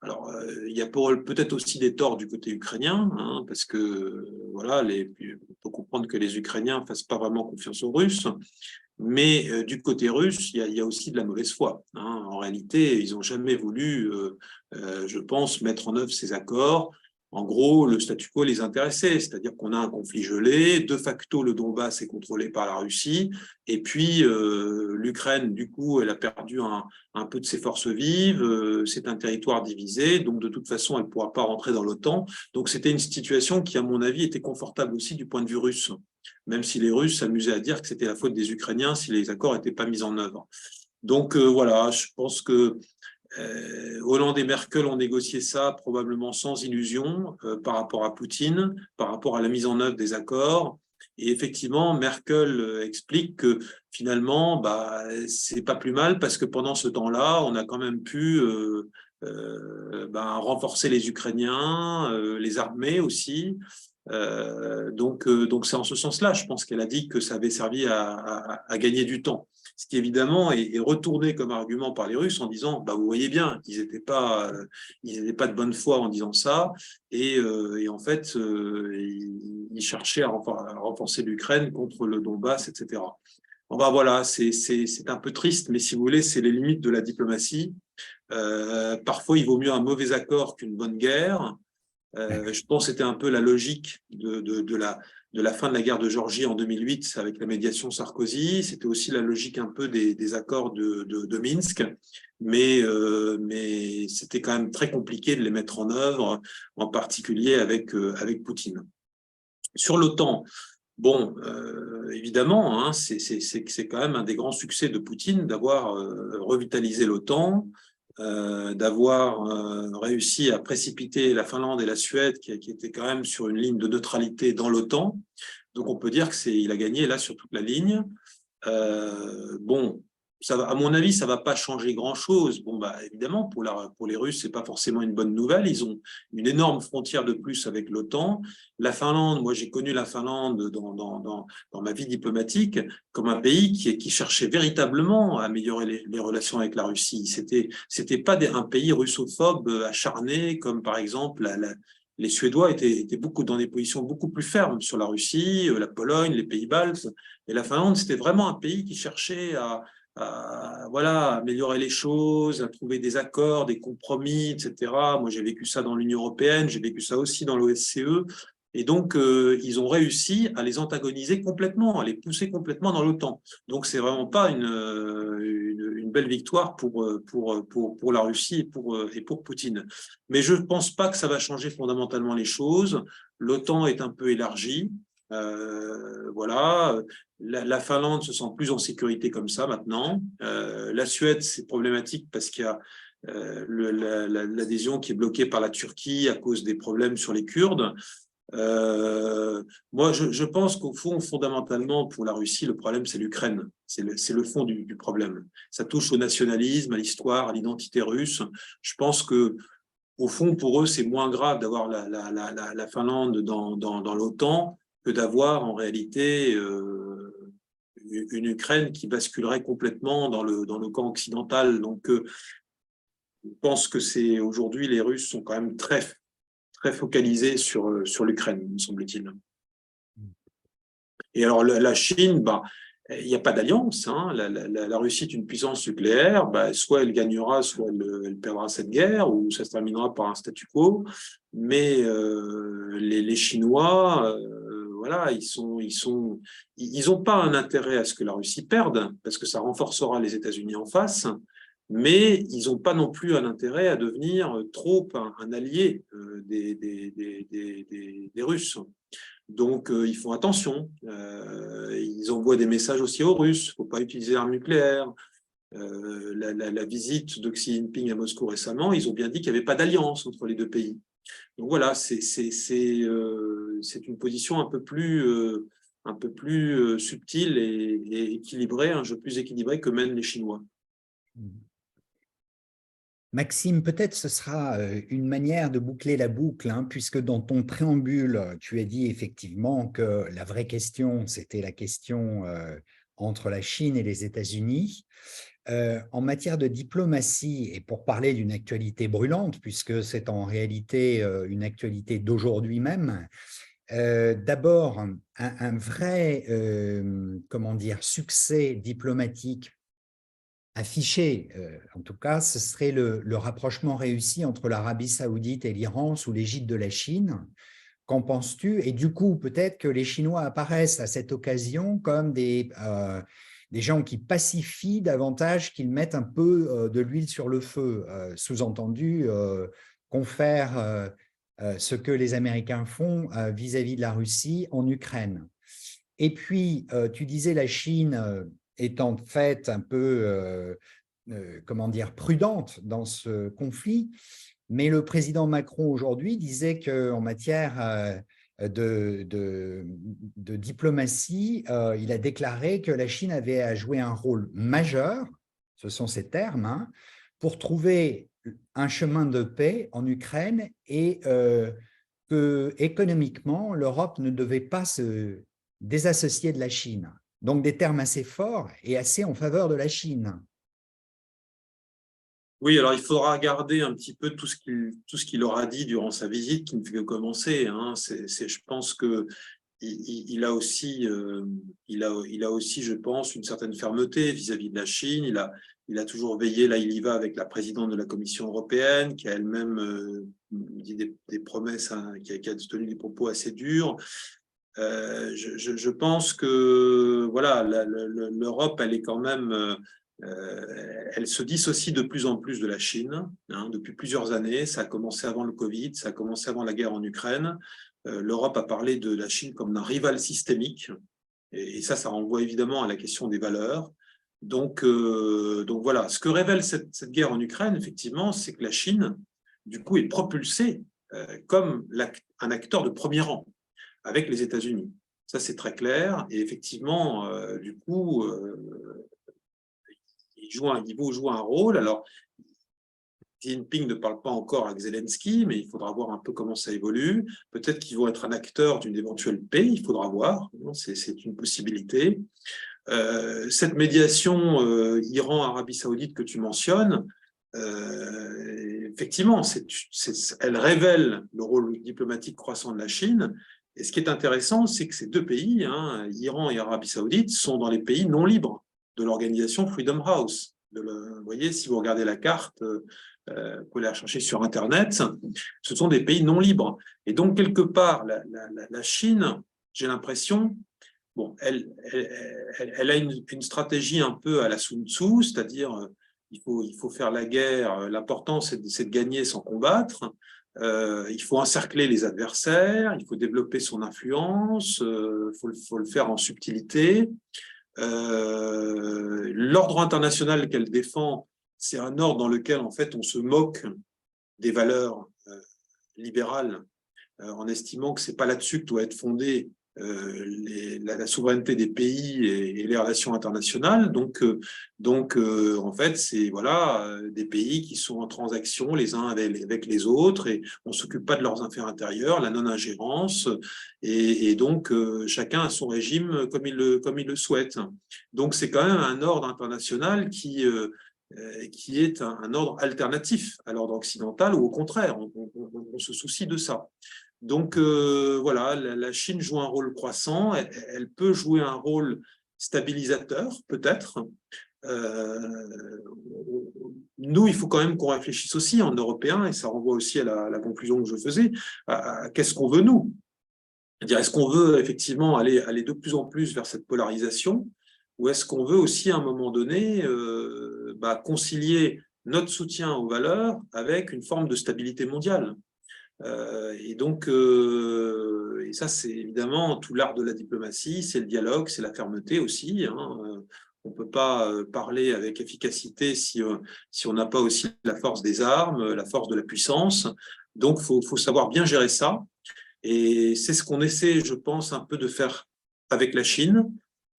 Alors, il y a peut-être aussi des torts du côté ukrainien, hein, parce que voilà, on peut comprendre que les Ukrainiens ne fassent pas vraiment confiance aux Russes, mais du côté russe, il y a aussi de la mauvaise foi. Hein. En réalité, ils n'ont jamais voulu, je pense, mettre en œuvre ces accords. En gros, le statu quo les intéressait, c'est-à-dire qu'on a un conflit gelé, de facto le Donbass est contrôlé par la Russie, et puis l'Ukraine, du coup, elle a perdu un peu de ses forces vives, c'est un territoire divisé, donc de toute façon, elle ne pourra pas rentrer dans l'OTAN. Donc c'était une situation qui, à mon avis, était confortable aussi du point de vue russe, même si les Russes s'amusaient à dire que c'était la faute des Ukrainiens si les accords n'étaient pas mis en œuvre. Donc voilà, je pense que Hollande et Merkel ont négocié ça probablement sans illusion par rapport à Poutine, par rapport à la mise en œuvre des accords. Et effectivement, Merkel explique que finalement, c'est pas plus mal parce que pendant ce temps-là, on a quand même pu renforcer les Ukrainiens, les armer aussi. Donc c'est en ce sens-là, je pense qu'elle a dit que ça avait servi à gagner du temps. Ce qui évidemment est retourné comme argument par les Russes en disant, vous voyez bien, ils n'étaient pas de bonne foi en disant ça, et en fait, ils cherchaient à renforcer l'Ukraine contre le Donbass, etc. Bon, voilà, c'est un peu triste, mais si vous voulez, c'est les limites de la diplomatie. Parfois, il vaut mieux un mauvais accord qu'une bonne guerre. Je pense que c'était un peu la logique de la fin de la guerre de Géorgie en 2008 avec la médiation Sarkozy. C'était aussi la logique un peu des accords de Minsk, mais c'était quand même très compliqué de les mettre en œuvre, en particulier avec Poutine. Sur l'OTAN, bon, évidemment, hein, c'est quand même un des grands succès de Poutine d'avoir revitalisé l'OTAN, d'avoir réussi à précipiter la Finlande et la Suède, qui étaient quand même sur une ligne de neutralité dans l'OTAN. Donc, on peut dire qu'il a gagné là sur toute la ligne. Bon, à mon avis, ça ne va pas changer grand-chose. Bon, évidemment, pour les Russes, ce n'est pas forcément une bonne nouvelle. Ils ont une énorme frontière de plus avec l'OTAN. La Finlande, moi, j'ai connu la Finlande dans ma vie diplomatique comme un pays qui cherchait véritablement à améliorer les relations avec la Russie. C'était pas un pays russophobe acharné, comme par exemple les Suédois étaient dans des positions beaucoup plus fermes sur la Russie, la Pologne, les Pays-Baltes. Et la Finlande, c'était vraiment un pays qui cherchait à améliorer les choses, à trouver des accords, des compromis, etc. Moi, j'ai vécu ça dans l'Union européenne, j'ai vécu ça aussi dans l'OSCE. Et donc, ils ont réussi à les antagoniser complètement, à les pousser complètement dans l'OTAN. Donc, c'est vraiment pas une belle victoire pour la Russie et pour Poutine. Mais je ne pense pas que ça va changer fondamentalement les choses. L'OTAN est un peu élargie. Voilà, la Finlande se sent plus en sécurité comme ça maintenant. La Suède, c'est problématique parce qu'il l'adhésion qui est bloquée par la Turquie à cause des problèmes sur les Kurdes. Moi, je pense qu'au fond, fondamentalement, pour la Russie, le problème, c'est l'Ukraine. C'est le fond du problème. Ça touche au nationalisme, à l'histoire, à l'identité russe. Je pense que, au fond, pour eux, c'est moins grave d'avoir la Finlande dans l'OTAN que d'avoir, en réalité, une Ukraine qui basculerait complètement dans le camp occidental. Donc, je pense que aujourd'hui, les Russes sont quand même très focalisés sur l'Ukraine, me semble-t-il. Et alors, la Chine, il n'y a pas d'alliance. Hein. La Russie est une puissance nucléaire. Soit elle gagnera, soit elle perdra cette guerre, ou ça se terminera par un statu quo. Mais les Chinois, voilà, ils n'ont pas un intérêt à ce que la Russie perde, parce que ça renforcera les États-Unis en face. Mais ils n'ont pas non plus un intérêt à devenir trop un allié des Russes. Donc, ils font attention. Ils envoient des messages aussi aux Russes. Il ne faut pas utiliser l'arme nucléaire. La visite de Xi Jinping à Moscou récemment, ils ont bien dit qu'il n'y avait pas d'alliance entre les deux pays. Donc voilà, c'est une position un peu plus subtile et équilibrée, un jeu plus équilibré que mènent les Chinois.
Maxime, peut-être ce sera une manière de boucler la boucle, hein, puisque dans ton préambule, tu as dit effectivement que la vraie question, c'était la question entre la Chine et les États-Unis. En matière de diplomatie, et pour parler d'une actualité brûlante, puisque c'est en réalité une actualité d'aujourd'hui même, d'abord, un vrai succès diplomatique affiché, en tout cas, ce serait le rapprochement réussi entre l'Arabie saoudite et l'Iran sous l'égide de la Chine. Qu'en penses-tu? Et du coup, peut-être que les Chinois apparaissent à cette occasion comme des gens qui pacifient davantage qu'ils mettent un peu de l'huile sur le feu, sous-entendu confèrent ce que les Américains font vis-à-vis de la Russie en Ukraine. Et puis, tu disais la Chine est en fait un peu, prudente dans ce conflit, mais le président Macron aujourd'hui disait qu'en matière de diplomatie, il a déclaré que la Chine avait à jouer un rôle majeur, ce sont ses termes, hein, pour trouver un chemin de paix en Ukraine et que économiquement, l'Europe ne devait pas se désassocier de la Chine. Donc, des termes assez forts et assez en faveur de la Chine.
Oui, alors il faudra regarder un petit peu tout ce qu'il aura dit durant sa visite, qui ne fait que commencer. Hein. Je pense qu'il a aussi, je pense, une certaine fermeté vis-à-vis de la Chine. Il a toujours veillé, là il y va avec la présidente de la Commission européenne, qui a elle-même dit des promesses, hein, qui a tenu des propos assez durs. Je pense que voilà, l'Europe, elle est quand même, elle se dissocie de plus en plus de la Chine, hein, depuis plusieurs années. Ça a commencé avant le Covid, ça a commencé avant la guerre en Ukraine. L'Europe a parlé de la Chine comme d'un rival systémique, et ça renvoie évidemment à la question des valeurs. Donc voilà, ce que révèle cette guerre en Ukraine, effectivement, c'est que la Chine, du coup, est propulsée comme un acteur de premier rang avec les États-Unis. Ça, c'est très clair. Et effectivement, du coup, il va jouer un rôle. Alors, Xi Jinping ne parle pas encore avec Zelensky, mais il faudra voir un peu comment ça évolue. Peut-être qu'ils vont être un acteur d'une éventuelle paix, il faudra voir. C'est une possibilité. Cette médiation Iran-Arabie Saoudite que tu mentionnes, effectivement, elle révèle le rôle diplomatique croissant de la Chine. Et ce qui est intéressant, c'est que ces deux pays, hein, Iran et Arabie Saoudite, sont dans les pays non libres de l'organisation Freedom House. Vous voyez, si vous regardez la carte, vous pouvez la chercher sur Internet, ce sont des pays non libres. Et donc, quelque part, la Chine, j'ai l'impression, bon, elle a une stratégie un peu à la Sun Tzu, c'est-à-dire il faut faire la guerre, l'important c'est de gagner sans combattre. Il faut encercler les adversaires, il faut développer son influence, faut le faire en subtilité. L'ordre international qu'elle défend, c'est un ordre dans lequel, en fait, on se moque des valeurs libérales en estimant que ce n'est pas là-dessus que doit être fondée la souveraineté des pays et les relations internationales. Donc en fait, c'est voilà, des pays qui sont en transaction les uns avec les autres et on ne s'occupe pas de leurs affaires intérieures, la non-ingérence, et donc chacun a son régime comme il le souhaite. Donc c'est quand même un ordre international qui est un ordre alternatif à l'ordre occidental, ou au contraire, on se soucie de ça. Donc voilà, la Chine joue un rôle croissant, elle peut jouer un rôle stabilisateur, peut-être. Nous, il faut quand même qu'on réfléchisse aussi en Européens, et ça renvoie aussi à la conclusion que je faisais, à qu'est-ce qu'on veut nous? C'est-à-dire, est-ce qu'on veut effectivement aller de plus en plus vers cette polarisation, ou est-ce qu'on veut aussi à un moment donné concilier notre soutien aux valeurs avec une forme de stabilité mondiale? Et donc, et ça, c'est évidemment tout l'art de la diplomatie, c'est le dialogue, c'est la fermeté aussi. On ne peut pas parler avec efficacité si on n'a pas aussi la force des armes, la force de la puissance. Donc, faut savoir bien gérer ça. Et c'est ce qu'on essaie, je pense, un peu de faire avec la Chine,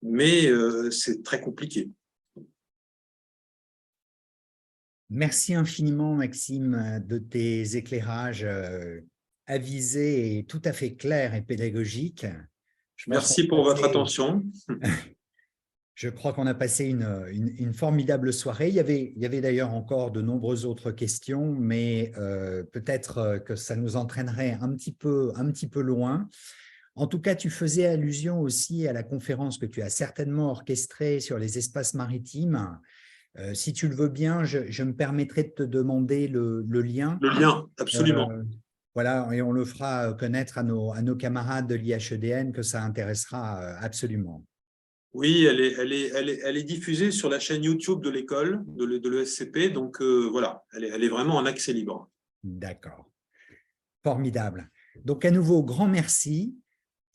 mais c'est très compliqué.
Merci infiniment, Maxime, de tes éclairages avisés et tout à fait clairs et pédagogiques.
Merci pour votre attention.
Je crois qu'on a passé une formidable soirée. Il y avait d'ailleurs encore de nombreuses autres questions, mais peut-être que ça nous entraînerait un petit peu loin. En tout cas, tu faisais allusion aussi à la conférence que tu as certainement orchestrée sur les espaces maritimes. Si tu le veux bien, je me permettrai de te demander le lien.
Le lien, absolument.
Voilà, et on le fera connaître à nos camarades de l'IHEDN, que ça intéressera absolument.
Oui, elle est diffusée sur la chaîne YouTube de l'école, de l'ESCP, donc voilà, elle est vraiment en accès libre.
D'accord, formidable. Donc à nouveau, grand merci.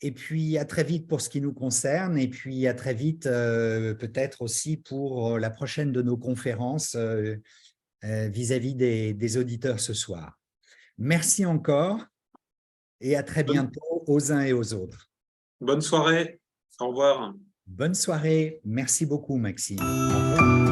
Et puis, à très vite pour ce qui nous concerne, et puis à très vite peut-être aussi pour la prochaine de nos conférences vis-à-vis des auditeurs ce soir. Merci encore et à très bientôt aux uns et aux autres.
Bonne soirée, au revoir.
Bonne soirée, merci beaucoup Maxime. Au revoir.